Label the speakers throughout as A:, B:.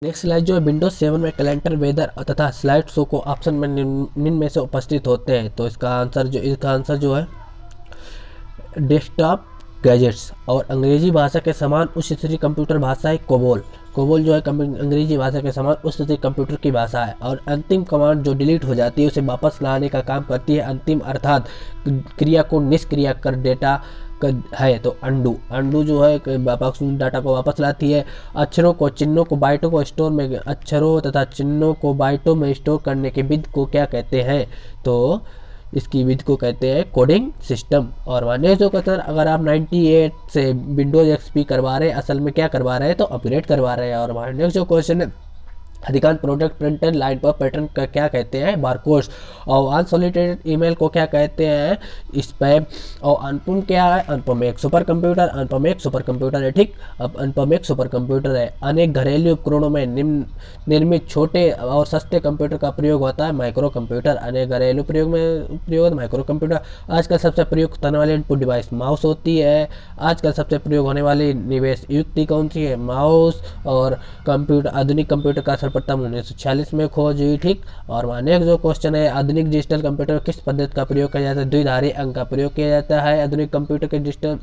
A: Next slide जो है Windows 7 में कैलेंडर, वेदर तथा स्लाइड शो को ऑप्शन में निम्न में से उपस्थित होते हैं। तो इसका आंसर जो है डेस्कटॉप गैजेट्स। और अंग्रेजी भाषा के समान उच्च स्तरीय कंप्यूटर भाषा है कोबोल। कोबोल जो है अंग्रेजी भाषा के समान उच्च स्तरीय कंप्यूटर की भाषा है। और अंतिम कमांड जो डिलीट हो जाती है उसे वापस लाने का काम करती है। अंतिम अर्थात क्रिया को निष्क्रिय कर डेटा है तो अंडू जो है डाटा को वापस लाती है। अक्षरों को चिन्हों को बाइटों को स्टोर में अक्षरों तथा चिन्हों को बाइटों में स्टोर करने की विधि को क्या कहते हैं? तो इसकी विधि को कहते हैं कोडिंग सिस्टम। और मानिए जो कहते हैं अगर आप 98 से विंडोज एक्सपी करवा रहे हैं, असल में क्या करवा रहे हैं? तो अपग्रेड करवा रहे हैं। और मानिए जो क्वेश्चन है अधिकांश प्रोडक्ट प्रिंटेड लाइन पर पैटर्न का क्या कहते हैं? बारकोड्स। और अनसॉलिसिटेड ईमेल को क्या कहते हैं? स्पैम। और अनुपम क्या है? अनुपम एक सुपर कंप्यूटर। अनुपम एक सुपर कंप्यूटर है, ठीक। अब अनुपम एक सुपर कंप्यूटर है। अनेक घरेलू उपकरणों में निर्मित छोटे और सस्ते कंप्यूटर का प्रयोग होता है माइक्रो कंप्यूटर। अनेक घरेलू प्रयोग माइक्रो कंप्यूटर। आजकल सबसे प्रयोग होने वाली इनपुट डिवाइस माउस होती है। आजकल सबसे प्रयोग होने वाली निवेश युक्ति कौन सी है? माउस। और कंप्यूटर आधुनिक कंप्यूटर का सर्वप्रथम 1946 में खोज हुई, ठीक। और नेक्स्ट जो क्वेश्चन है आधुनिक डिजिटल कंप्यूटर किस पद्धति का प्रयोग किया जाता है? द्विधारी अंक का प्रयोग किया जाता है आधुनिक कंप्यूटर के डिजिटल,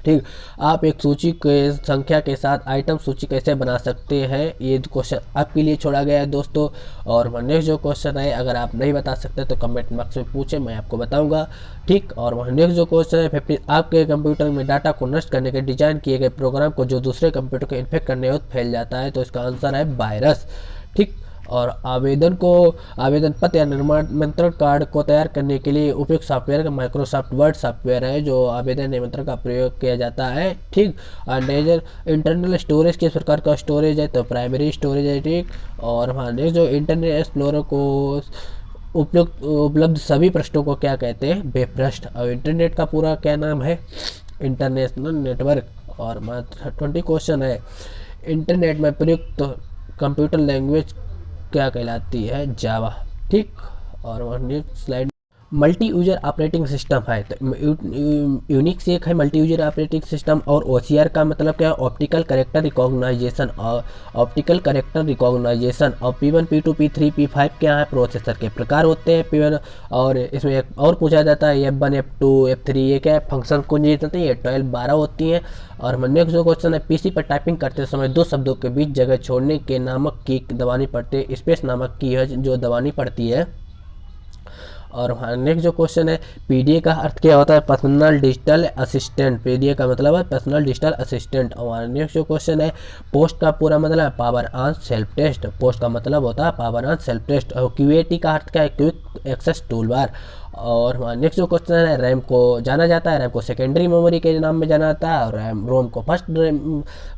A: ठीक। आप एक सूची के संख्या के साथ आइटम सूची कैसे बना सकते हैं? ये क्वेश्चन आपके लिए छोड़ा गया है दोस्तों। और नेक्स्ट जो क्वेश्चन है अगर आप नहीं बता सकते तो कमेंट बॉक्स में पूछें, मैं आपको बताऊंगा, ठीक। और नेक्स्ट जो क्वेश्चन है 50 आपके कंप्यूटर में डाटा को नष्ट करने के डिजाइन किए गए प्रोग्राम को जो दूसरे कंप्यूटर को इन्फेक्ट करने वक्त फैल जाता है। तो इसका आंसर है वायरस, ठीक। और आवेदन पत्र या निमंत्रण कार्ड को तैयार करने के लिए उपयुक्त सॉफ्टवेयर का माइक्रोसॉफ्ट वर्ड सॉफ्टवेयर है जो आवेदन निमंत्रण का प्रयोग किया जाता है, ठीक। और इंटरनल स्टोरेज किस प्रकार का स्टोरेज है? तो प्राइमरी स्टोरेज है, ठीक। और नेक्स्ट जो इंटरनेट एक्सप्लोरर को उपलब्ध सभी पृष्ठों को क्या कहते हैं? वेब पृष्ठ। और इंटरनेट का पूरा क्या नाम है? International network. और 20 क्वेश्चन है इंटरनेट में प्रयुक्त कंप्यूटर लैंग्वेज क्या कहलाती है? जावा, ठीक। और next slide multi user operating system है। तो यूनिक्स एक है मल्टी यूजर ऑपरेटिंग सिस्टम। और OCR का मतलब क्या है? Optical character recognition. और ऑप्टिकल कैरेक्टर रिकॉग्नाइजेशन। और P1 P2 P3 P5 क्या है? प्रोसेसर के प्रकार होते हैं P1। और इसमें एक और पूछा जाता है F1 F2 F3 ये क्या है? फंक्शन कुंजी होती है, 12 होती हैं। और नेक्स्ट जो क्वेश्चन है PC पर टाइपिंग करते समय दो शब्दों के बीच जगह छोड़ने के नामक की दबानी पड़ती है, स्पेस नामक की है जो दबानी पड़ती है। और नेक्स्ट जो क्वेश्चन है PDA का अर्थ क्या होता है? Personal digital assistant. PDA का मतलब है पर्सनल डिजिटल असिस्टेंट। और नेक्स्ट जो क्वेश्चन है पोस्ट का पूरा मतलब है power on self test. POST का मतलब होता है पावर ऑन सेल्फ टेस्ट। और QAT का अर्थ क्या है? Quick access tool bar. और नेक्स्ट जो क्वेश्चन है रैम को जाना जाता है, रैम को सेकेंडरी मेमोरी के नाम में जाना जाता है। और रोम को फर्स्ट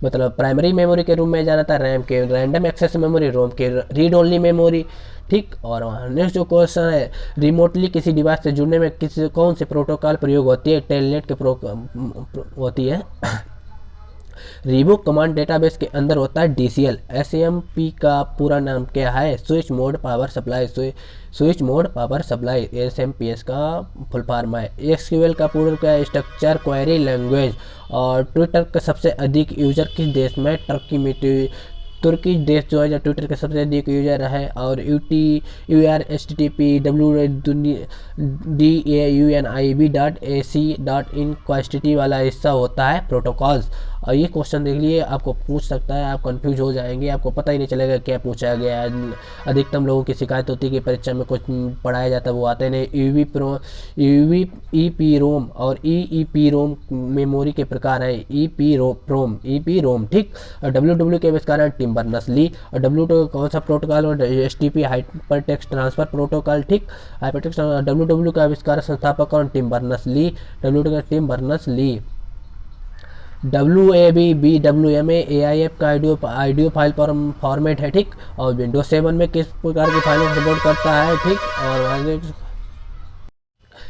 A: मतलब प्राइमरी मेमोरी के रूप में जाना जाता है। रैम के रैंडम एक्सेस मेमोरी, रोम के रीड ओनली मेमोरी, ठीक। और नेक्स्ट जो क्वेश्चन है रिमोटली किसी डिवाइस से जुड़ने में कौन से प्रोटोकॉल प्रयोग होती है? टेलनेट के होती है। रिबूक कमांड डेटाबेस के अंदर होता है DCL। SMP का पूरा नाम क्या है? Switch mode power supply. Switch mode power supply SMPS का फुल फॉर्म है। SQL का पूरा क्या है? Structure query language. और ट्विटर का सबसे अधिक यूजर किस देश में? तुर्की देश जो है ट्विटर के सबसे अधिक यूजर है। और URHTTP www.daunib.ac.in क्वास्टिटी वाला हिस्सा होता है प्रोटोकॉल्स। और ये क्वेश्चन देख लिए आपको पूछ सकता है, आप कंफ्यूज हो जाएंगे, आपको पता ही नहीं चलेगा क्या पूछा गया है। अधिकतम लोगों की शिकायत होती है कि परीक्षा में कुछ पढ़ाया जाता है वो आते नहीं। EEPROM और EEPROM मेमोरी के प्रकार हैं EEPROM, ठीक। और WW के आविष्कार टिम बर्नर्स-ली। और WW कौन सा protocol? HTTP hypertext transfer protocol, ठीक। हाइपरटेक्स्ट WW का आविष्कार संस्थापक और टिम बर्नर्स-ली। WW का टिम बर्नर्स-ली। WAV AIF का आइडियो फाइल फॉर्मेट है, ठीक। और विंडोज 7 में किस प्रकार की फाइलों को सपोर्ट करता है, ठीक। और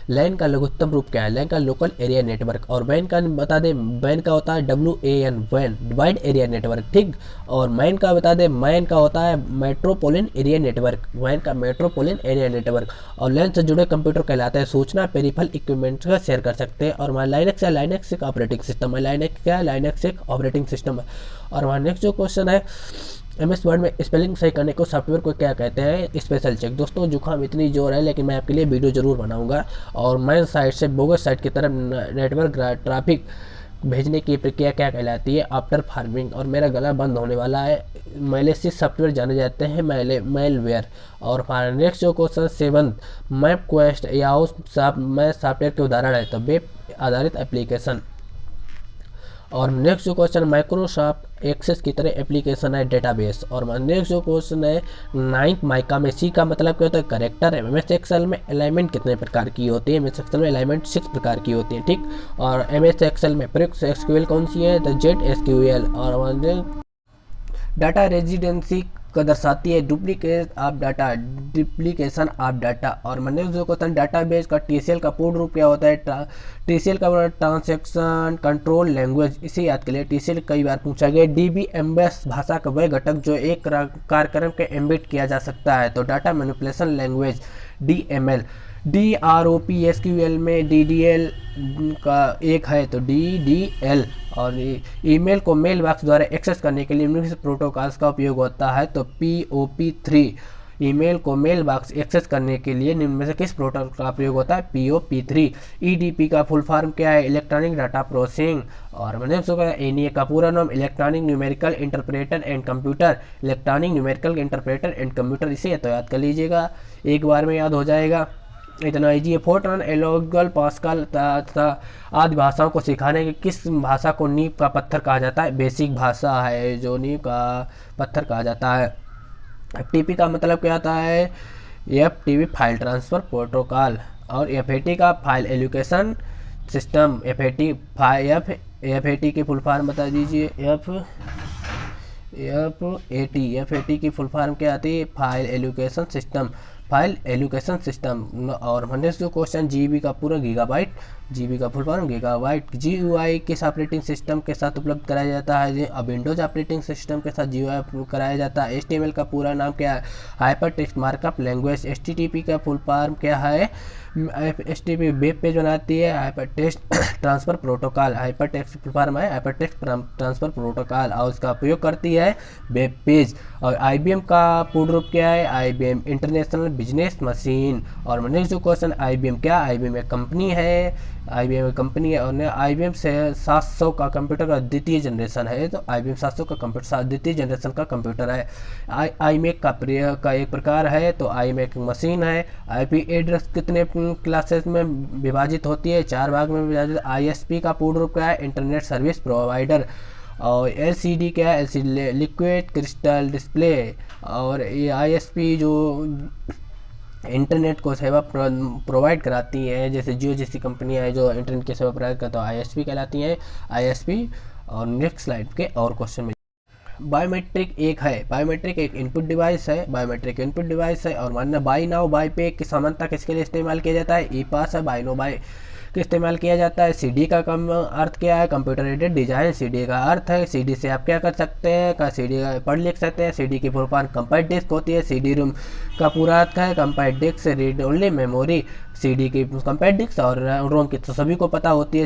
A: लैन का लघुत्तम रूप क्या है? लैन का लोकल एरिया नेटवर्क। और वैन का बता दें, वैन का होता है WAN वैन वाइड एरिया नेटवर्क, ठीक। और मैन का बता दें, मैन का होता है मेट्रोपोलियन एरिया नेटवर्क। वैन का मेट्रोपोलियन एरिया नेटवर्क। और लैन से जुड़े कंप्यूटर कहलाते हैं सूचना पेरिफेरल इक्विपमेंट्स का शेयर कर सकते हैं। और लाइनक्स एक ऑपरेटिंग सिस्टम है। लाइनक्स क्या है? लाइनक्स एक ऑपरेटिंग सिस्टम है। और वहाँ नेक्स्ट जो क्वेश्चन है MS वर्ड में स्पेलिंग सही करने को सॉफ्टवेयर को क्या कहते हैं? Special check. दोस्तों जुकाम इतनी जोर है, लेकिन मैं आपके लिए वीडियो जरूर बनाऊंगा। और मैं साइट से बोगस साइट की तरफ नेटवर्क ट्रैफिक भेजने की प्रक्रिया क्या कहलाती है? After farming. और मेरा गला बंद होने वाला है। मैलिशियस सॉफ्टवेयर जाने जाते हैं मेलवेयर। और नेक्स्ट जो क्वेश्चन 7, मैप क्वेस्ट या मैं सॉफ्टवेयर के उदाहरण है तो वेब आधारित एप्लीकेशन। और नेक्स्ट जो क्वेश्चन माइक्रोसॉफ्ट एक्सेस की तरह एप्लीकेशन है डेटाबेस। और नेक्स्ट जो क्वेश्चन है 9th माइका में सी का मतलब क्या होता है? करेक्टर। MS एक्सेल में अलाइनमेंट कितने प्रकार की होती है? MS एक्सेल में अलाइनमेंट 6 प्रकार की होती है, ठीक। और MS एक्सेल में प्रयुक्त SQL कौन सी है? तो ZSQL। और डाटा रेजिडेंसी को दर्शाती है duplicate of data, duplication of data. और मैंने जो क्वेश्चन डाटाबेस का TCL का पूर्ण रूप क्या होता है? TCL का ट्रांजैक्शन कंट्रोल लैंग्वेज। इसे याद कर लिए, TCL कई बार पूछा गया। DBMS भाषा का वह घटक जो एक कार्यक्रम के एम्बेड किया जा सकता है, तो data manipulation language DML। DROPSQL में DDL का एक है तो DDL। और ईमेल को मेल बॉक्स द्वारा एक्सेस करने के लिए निम्नलिखित प्रोटोकॉल्स का उपयोग होता है, तो POP3। ईमेल को मेल बॉक्स एक्सेस करने के लिए निम्न में से किस प्रोटोकॉल का प्रयोग होता है? POP3। EDP का फुल फॉर्म क्या है? Electronic data processing. और मैंने NEA का पूरा नाम electronic numerical interpreter and computer, electronic numerical interpreter and computer. इसे तो याद कर लीजिएगा, एक बार में याद हो जाएगा, इतना ईजी है। फोर्ट्रान, एलोगल, पास्कल तथा आदि भाषाओं को सिखाने के किस भाषा को नींव का पत्थर कहा जाता है? बेसिक भाषा है जो नींव का पत्थर कहा जाता है। FTP का मतलब क्या आता है? FTP file transfer protocol. और FAT का फाइल एलोकेशन सिस्टम। FAT की फुल फॉर्म बता दीजिए। FAT की फुल फॉर्म क्या आती है? File allocation system, file allocation system. और नेक्स्ट जो क्वेश्चन GB का पूरा गीगाबाइट, GB का फुल फॉर्म गीगाबाइट। GUI किस ऑपरेटिंग सिस्टम के साथ उपलब्ध कराया जाता है? अब विंडोज ऑपरेटिंग सिस्टम के साथ GUI कराया जाता है। HTML का पूरा नाम क्या है? Hyper text markup language. HTTP का फुल फॉर्म क्या है? HTTP वेब पेज बनाती है, hyper text transfer protocol. Hyper text full form है हाइपर टेक्स्ट ट्रांसफर प्रोटोकॉल, और उसका उपयोग करती है वेब पेज। और IBM का पूर्ण रूप क्या है? IBM international business machine. और नेक्स्ट जो क्वेश्चन IBM क्या? IBM एक कंपनी है, IBM एक कंपनी है। और IBM से 700 का कंप्यूटर का द्वितीय जनरेशन है, तो IBM 700 का कंप्यूटर द्वितीय जनरेशन का कंप्यूटर है। iMac का एक प्रकार है, तो iMac मशीन है। IP एड्रेस कितने क्लासेस में विभाजित होती है? 4 भाग में विभाजित। ISP का पूर्ण रूप क्या है? Internet service provider. और LCD क्या है? LCD liquid crystal display. और ये ISP जो इंटरनेट को सेवा प्रोवाइड कराती है, जैसे जियो जैसी कंपनियां हैं जो इंटरनेट की सेवा प्रोवाइड करता है, ISP कहलाती हैं, ISP। और नेक्स्ट स्लाइड के और क्वेश्चन में बायोमेट्रिक एक है, बायोमेट्रिक एक इनपुट डिवाइस है, बायोमेट्रिक इनपुट डिवाइस है। और मानना बाई नाउ बाई पे की समानता किसके लिए इस्तेमाल किया जाता है? ई-पास है, बाई नो बाई का इस्तेमाल किया जाता है। CD का कम अर्थ क्या है? Computer aided design. CD का अर्थ है CD से आप क्या कर सकते हैं? CD पढ़ लिख सकते हैं। CD की फुल फॉर्म कंपैक्ट डिस्क होती है। CD रोम का पूरा अर्थ है compact disc, read only memory. CD की कंपैक्ट डिस्क और रोम की तो सभी को पता होती है।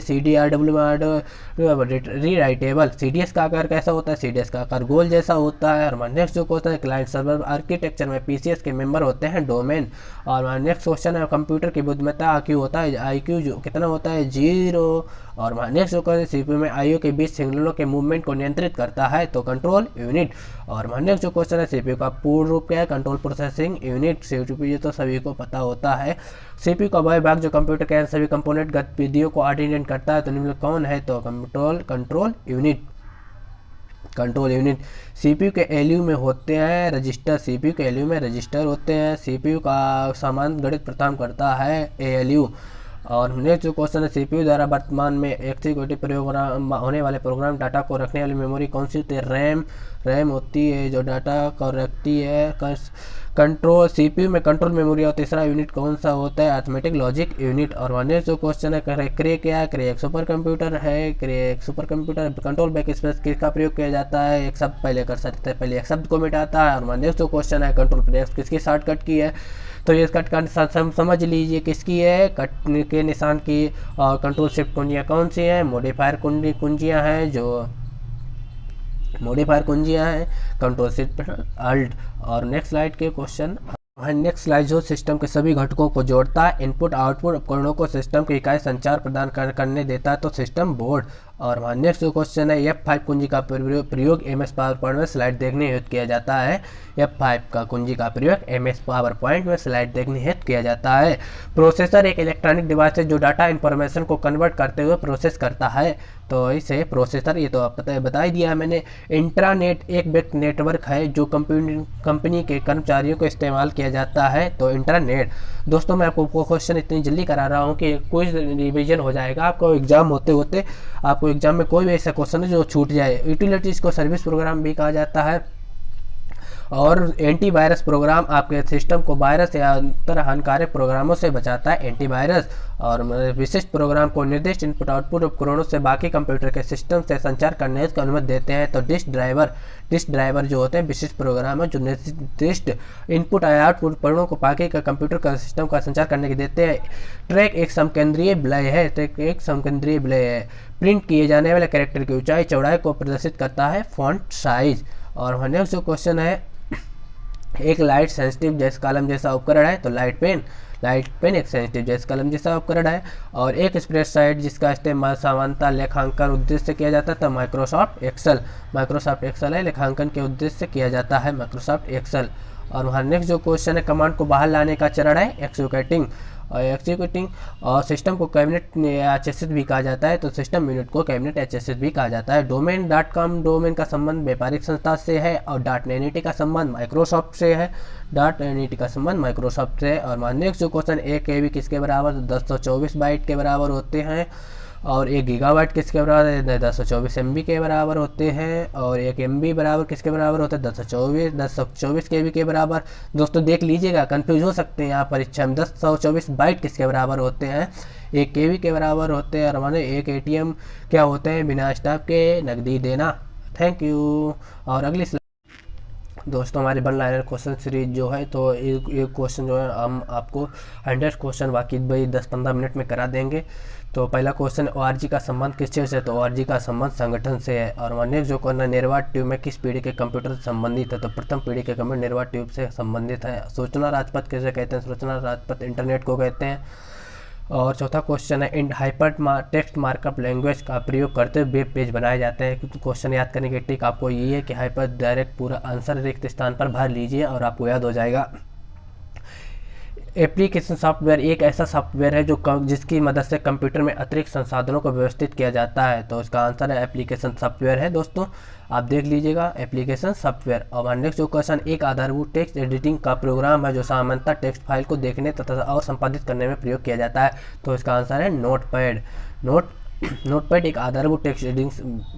A: री राइटेबल। CDS का आकार कैसा होता है? CDS का आकार गोल जैसा होता है। और नेक्स्ट जो क्वेश्चन है क्लाइंट सर्वर आर्किटेक्चर में PCS के मेंबर होते हैं डोमेन। और नेक्स्ट क्वेश्चन है कंप्यूटर की बुद्धिमत्ता IQ होता है, IQ जो कितना होता है? 0। और नेक्स्ट जो क्वेश्चन CPU में IO के बीच सिग्नलों के मूवमेंट को नियंत्रित करता है, तो कंट्रोल यूनिट। और नेक्स्ट जो क्वेश्चन है CPU का पूर्ण रूप क्या है? Control processing unit. CPU ये तो सभी को पता होता है। CPU का वह भाग जो कंप्यूटर के सभी कंपोनेंट गतिविधियों को ऑर्डिनेट करता है, तो निम्न कौन है? तो control unit, control unit. CPU के ALU में होते हैं रजिस्टर, CPU के ALU में रजिस्टर होते हैं। CPU का समान गणित प्रदान करता है ALU। और नेक्स्ट जो क्वेश्चन है CPU द्वारा वर्तमान में एक्सिक्यूटिव प्रोग्राम होने वाले प्रोग्राम डाटा को रखने वाली मेमोरी कौन सी होती है? रैम होती है जो डाटा को रखती है। कंट्रोल CPU में कंट्रोल मेमोरी और तीसरा यूनिट कौन सा होता है? Arithmetic logic unit. और नेक्स्ट जो क्वेश्चन है क्रे क्या है? क्रे एक सुपर कंप्यूटर है। क्रे एक super computer. Control back space किसका प्रयोग किया जाता है? एक शब्द पहले कर सकते हैं, पहले एक शब्द को मिटाता है। और नेक्स्ट जो क्वेश्चन है कंट्रोल प्रेस किसकी शॉर्टकट की है? तो ये कट का समझ लीजिए किसकी है? कट के निशान की। और कंट्रोल शिफ्ट कुंजियाँ कौन सी हैं? मॉडिफायर कुंजियाँ हैं जो मॉडिफायर कुंजियाँ हैं, कंट्रोल शिफ्ट अल्ट। और नेक्स्ट स्लाइड के क्वेश्चन, नेक्स्ट स्लाइड जो सिस्टम के सभी घटकों को जोड़ता है, इनपुट आउटपुट उपकरणों को सिस्टम की इकाई संचार प्रदान करने देता है, तो सिस्टम बोर्ड। और हमारा नेक्स्ट जो क्वेश्चन है, F5 कुंजी का प्रयोग MS पावर पॉइंट में स्लाइड देखने हेतु किया जाता है। F5 का कुंजी का प्रयोग MS पावर पॉइंट में स्लाइड देखने हेतु किया जाता है। प्रोसेसर एक इलेक्ट्रॉनिक डिवाइस है जो डाटा इंफॉर्मेशन को कन्वर्ट करते हुए प्रोसेस करता है, तो इसे प्रोसेसर, ये तो पता है बता ही दिया मैंने। इंट्रानेट एक व्यक्त नेटवर्क है जो कंपनी के कर्मचारियों को इस्तेमाल किया जाता है, तो इंटरनेट। दोस्तों मैं आपको क्वेश्चन इतनी जल्दी करा रहा हूँ कि क्विज रिवीजन हो जाएगा, आपको एग्जाम होते होते आपको एग्जाम में कोई भी ऐसा क्वेश्चन है जो छूट जाए। यूटिलिटीज को सर्विस प्रोग्राम भी कहा जाता है। और एंटीवायरस प्रोग्राम आपके सिस्टम को वायरस या तरह हानिकारक प्रोग्रामों से बचाता है, एंटीवायरस। और विशिष्ट प्रोग्राम को निर्दिष्ट इनपुट आउटपुट उपकरणों से बाकी कंप्यूटर के सिस्टम से संचार करने की अनुमति देते हैं, तो डिस्क ड्राइवर जो होते हैं विशिष्ट प्रोग्राम है जो निर्दिष्ट इनपुट या आउटपुट उपकरणों को बाकी का कंप्यूटर का सिस्टम का संचार करने की देते हैं। ट्रैक एक समकेंद्रीय विलय है, प्रिंट किए जाने वाले कैरेक्टर की ऊंचाई चौड़ाई को प्रदर्शित करता है, फॉन्ट साइज। और नेक्स्ट जो क्वेश्चन है, एक लाइट सेंसिटिव जैसे कलम जैसा उपकरण है, तो लाइट पेन एक सेंसिटिव जैसे कलम जैसा उपकरण है। और एक स्प्रेडशीट जिसका इस्तेमाल सामान्यतः लेखांकन उद्देश्य से किया जाता है, तो माइक्रोसॉफ्ट एक्सेल है, लेखांकन के उद्देश्य से किया जाता है माइक्रोसॉफ्ट एक्सेल। और वहाँ नेक्स्ट जो क्वेश्चन है, कमांड को बाहर लाने का चरण है एक्सिक्यूटिंग। और सिस्टम को कैबिनेट या चेसिस भी कहा जाता है, तो सिस्टम यूनिट को कैबिनेट या चेसिस भी कहा जाता है। डोमेन का संबंध व्यापारिक संस्था से है, और .NET का संबंध माइक्रोसॉफ्ट से है, और नेक्स्ट जो क्वेश्चन, 1 KB किसके बराबर, 1024 बाइट के बराबर होते हैं। और 1 गीगाबाइट किसके बराबर है, 1024 MB के बराबर होते हैं। और 1 MB बराबर किसके बराबर होता है, 1024 KB के बराबर। दोस्तों देख लीजिएगा, कंफ्यूज हो सकते हैं यहाँ परीक्षा में। 1024 बाइट किसके बराबर होते हैं, 1 KB के बराबर होते हैं। और हमारे 1 ATM क्या होते हैं, बिना स्टाफ के नकदी देना। Thank you. और अगली दोस्तों हमारी वन लाइनर क्वेश्चन सीरीज जो है, तो ये क्वेश्चन जो है हम आपको 100 क्वेश्चन बाकी भाई 10-15 मिनट में करा देंगे। तो पहला क्वेश्चन, ORG का संबंध किस चीज़ से, तो ORG का संबंध संगठन से है। और नेक्स्ट जो क्वेश्चन, निर्वात ट्यूब में किस पीढ़ी के कंप्यूटर से संबंधित है, तो प्रथम पीढ़ी के कंप्यूटर निर्वात ट्यूब से संबंधित है। सूचना राजपथ किसे कहते हैं, सूचना राजपथ इंटरनेट को कहते हैं। और चौथा क्वेश्चन है, हाइपर टेक्स्ट मार्कअप लैंग्वेज का प्रयोग करते हुए वेब पेज बनाए जाते हैं। क्वेश्चन याद करने की ट्रिक आपको ये है कि हाइपर डायरेक्ट पूरा आंसर रिक्त स्थान पर भर लीजिए और आपको याद हो जाएगा। एप्लीकेशन सॉफ्टवेयर एक ऐसा सॉफ्टवेयर है जो जिसकी मदद से कंप्यूटर में अतिरिक्त संसाधनों को व्यवस्थित किया जाता है, तो इसका आंसर है एप्लीकेशन सॉफ्टवेयर है। दोस्तों आप देख लीजिएगा, एप्लीकेशन सॉफ्टवेयर। और नेक्स्ट जो क्वेश्चन, एक आधारभूत टेक्स्ट एडिटिंग का प्रोग्राम है जो सामान्यतः टेक्स्ट फाइल को देखने तथा और संपादित करने में प्रयोग किया जाता है, तो इसका आंसर है नोटपैड एक आधारभूत टेक्स्ट एडिटिंग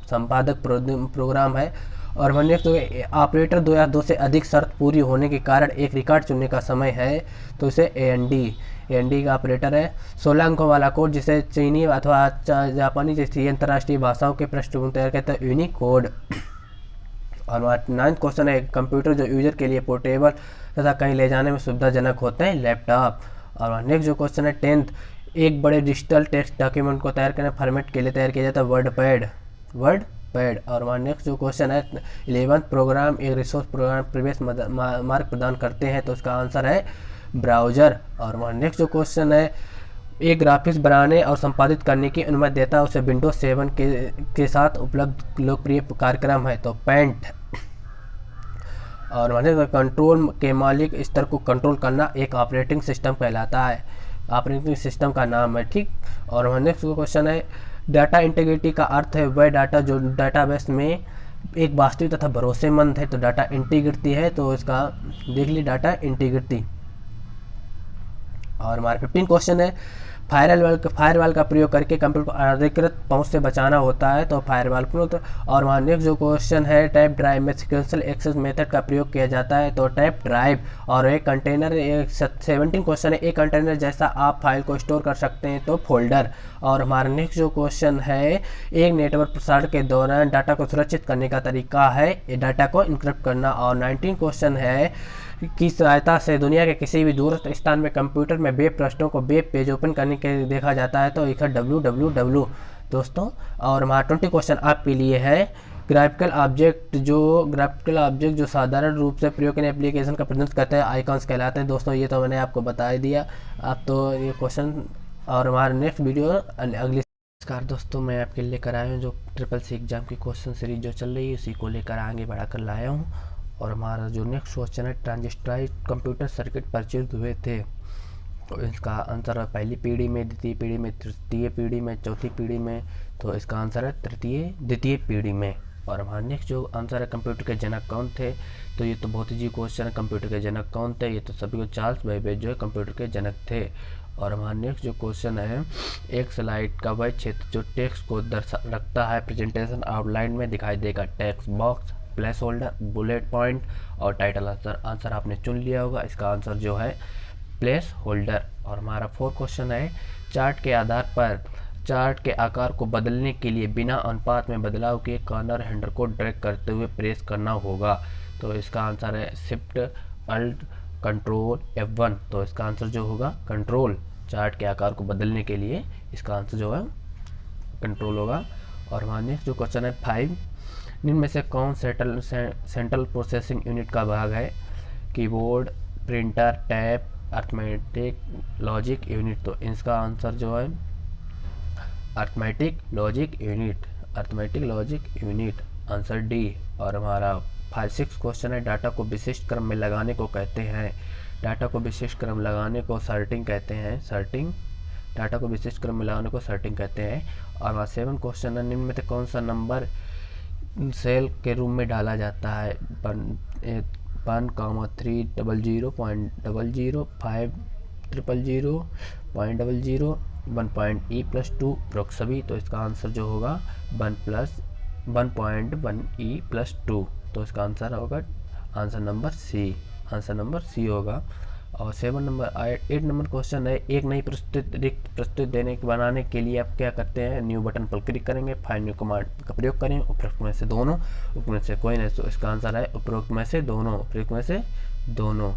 A: संपादक प्रोग्राम है। और नेक्स्ट ऑपरेटर 2 या 2 से अधिक शर्त पूरी होने के कारण एक रिकॉर्ड चुनने का समय है, तो इसे AND का ऑपरेटर है। 16 अंकों वाला कोड जिसे चीनी अथवा जापानी जैसी अंतर्राष्ट्रीय भाषाओं के पृष्ठभूमि तैयार करता है, यूनिकोड। और 9th क्वेश्चन है, कंप्यूटर जो यूजर के लिए पोर्टेबल तथा कहीं ले जाने में सुविधाजनक होते हैं, लैपटॉप। और नेक्स्ट जो क्वेश्चन है, 10th एक बड़े डिजिटल टेक्स्ट डॉक्यूमेंट को तैयार करने फॉर्मेट के लिए तैयार किया जाता है, वर्डपैड। और नेक्स्ट जो क्वेश्चन है, 11th प्रोग्राम एक रिसोर्स प्रोग्राम प्रवेश मार्ग प्रदान करते हैं, तो इसका आंसर है ब्राउज़र। और नेक्स्ट जो क्वेश्चन है, एक ग्राफिक्स बनाने और संपादित करने की अनुमति देता है, उसे विंडोज 7 के साथ उपलब्ध लोकप्रिय कार्यक्रम है, तो पेंट। और कंट्रोल के मौलिक स्तर को कंट्रोल करना एक ऑपरेटिंग सिस्टम कहलाता है, ऑपरेटिंग सिस्टम का नाम है, ठीक। और नेक्स्ट क्वेश्चन है, डाटा इंटीग्रिटी का अर्थ है वह डाटा जो डाटाबेस में एक वास्तविक तथा भरोसेमंद है, तो डाटा इंटीग्रिटी है, तो इसका देख लीजिए डाटा इंटीग्रिटी। और हमारा 15 क्वेश्चन है, फायरवॉल का प्रयोग करके कंप्यूटर को अनधिकृत पहुंच से बचाना होता है, तो फायरवॉल को। और वहाँ नेक्स्ट जो क्वेश्चन है, टैप ड्राइव में सिक्वेंशियल एक्सेस मेथड का प्रयोग किया जाता है, तो टैप ड्राइव। और एक कंटेनर, 17 क्वेश्चन है, एक कंटेनर जैसा आप फाइल को स्टोर कर सकते हैं, तो फोल्डर। और हमारा नेक्स्ट जो क्वेश्चन है, एक नेटवर्क प्रसारण के दौरान डाटा को सुरक्षित करने का तरीका है ये डाटा को इनक्रिप्ट करना। और 19 क्वेश्चन है, की सहायता से दुनिया के किसी भी दूरस्थ स्थान में कंप्यूटर में वेब पृष्ठों को वेब पेज ओपन करने के देखा जाता है, तो लिखा www। दोस्तों और हमारा 20 क्वेश्चन आपके लिए है, ग्राफिकल ऑब्जेक्ट जो साधारण रूप से प्रयोग के एप्लीकेशन का प्रतिनिधित्व करते हैं आइकॉन्स कहलाते हैं। दोस्तों ये तो मैंने आपको बता ही दिया, आप तो ये क्वेश्चन और हमारा नेक्स्ट वीडियो अगली। नमस्कार दोस्तों, मैं आपके लिए लेकर आया हूँ जो SSC एग्जाम की क्वेश्चन सीरीज जो चल रही है उसी को लेकर आगे बढ़ाकर लाया हूँ। और हमारा जो नेक्स्ट क्वेश्चन है, ट्रांजिस्टराइज कंप्यूटर सर्किट परचेज हुए थे, तो इसका आंसर है पहली पीढ़ी में, द्वितीय पीढ़ी में, तृतीय पीढ़ी में, चौथी पीढ़ी में। तो इसका आंसर है द्वितीय पीढ़ी में। और हमारा नेक्स्ट जो आंसर है, कंप्यूटर के जनक कौन थे, तो ये तो बहुत ही जी क्वेश्चन है, कंप्यूटर के जनक कौन थे, ये तो सभी को चार्ल्स बेबेज जो है कंप्यूटर के जनक थे। और हमारा नेक्स्ट जो क्वेश्चन है, एक स्लाइड का वह क्षेत्र जो टेक्स्ट को रखता है प्रेजेंटेशन आउटलाइन में दिखाई देगा, text box, place holder, bullet point और टाइटल। आंसर आपने चुन लिया होगा, इसका आंसर जो है प्लेस होल्डर। और हमारा 4th क्वेश्चन है, चार्ट के आधार पर चार्ट के आकार को बदलने के लिए बिना अनुपात में बदलाव के कॉर्नर हैंडल को ड्रैग करते हुए प्रेस करना होगा। तो इसका आंसर है शिफ्ट अल्ट कंट्रोल F1। तो इसका आंसर जो होगा कंट्रोल, चार्ट के आकार को बदलने के लिए इसका आंसर जो है कंट्रोल होगा। और हमारा नेक्स्ट जो क्वेश्चन है 5, निम्न में से कौन सेंट्रल प्रोसेसिंग यूनिट का भाग है, keyboard, printer, tab, arithmetic logic unit. तो इसका आंसर जो है arithmetic logic unit, answer D. और हमारा 6th क्वेश्चन है, डाटा को विशिष्ट क्रम में लगाने को कहते हैं, डाटा को विशिष्ट क्रम लगाने को सर्टिंग कहते हैं, डाटा को विशिष्ट क्रम में लगाने को सर्टिंग कहते हैं। और हमारा 7th क्वेश्चन है, निम्न में से कौन सा नंबर सेल के रूम में डाला जाता है, 1, 3, 00, 0.00, 5, 000, 0.00, 1.E+2 उपरोक्त सभी। तो इसका आंसर जो होगा 1.1E+2। तो इसका आंसर होगा आंसर नंबर सी होगा। और 8 नंबर क्वेश्चन है, एक नई प्रस्तुति बनाने के लिए आप क्या करते हैं, न्यू बटन पर क्लिक करेंगे, फाइंड न्यू कमांड का प्रयोग करें, उपरोक्त में से दोनों, उपरोक्त में से कोई नहीं। तो इसका आंसर है उपरोक्त में से दोनों।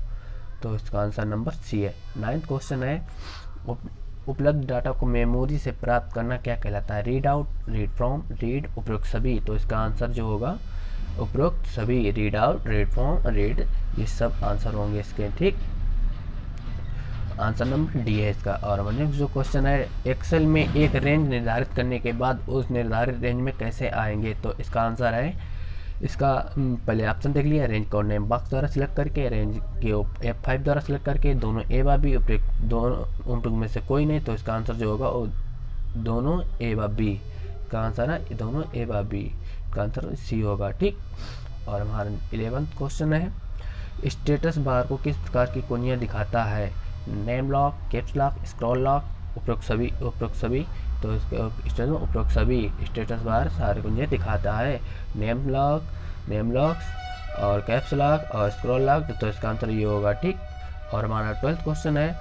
A: तो इसका आंसर नंबर सी है। 9th क्वेश्चन है, उपलब्ध डाटा को मेमोरी से प्राप्त करना क्या कहलाता है, read out, read from, read, उपरोक्त सभी। तो इसका आंसर जो होगा उपरोक्त सभी, read out, read from, read, ये सब आंसर होंगे इसके, ठीक। आंसर नंबर डी है इसका। और नेक्स्ट जो क्वेश्चन है, एक्सेल में एक रेंज निर्धारित करने के बाद उस निर्धारित रेंज में कैसे आएंगे। तो इसका आंसर है, इसका पहले ऑप्शन देख लिया, रेंज को नेम बॉक्स द्वारा सिलेक्ट करके, रेंज के F5 द्वारा सिलेक्ट करके, दोनों ए व बी, दोनों में से कोई नहीं। तो इसका आंसर जो होगा वो दोनों ए व बी, इसका आंसर है दोनों ए व बी, इसका आंसर सी होगा, ठीक। और हमारा 11th क्वेश्चन है, स्टेटस बार को किस प्रकार की कुंजियाँ दिखाता है, name lock, caps lock, scroll lock, उपरोक्त सभी। तो इसके उपरोक्त सभी स्टेटस बार सारे कुंजियाँ दिखाता है, नेम लॉक्स और कैप्स लॉक और स्क्रॉल लॉक। तो इसका आंसर ये होगा, ठीक। और हमारा 12th क्वेश्चन है,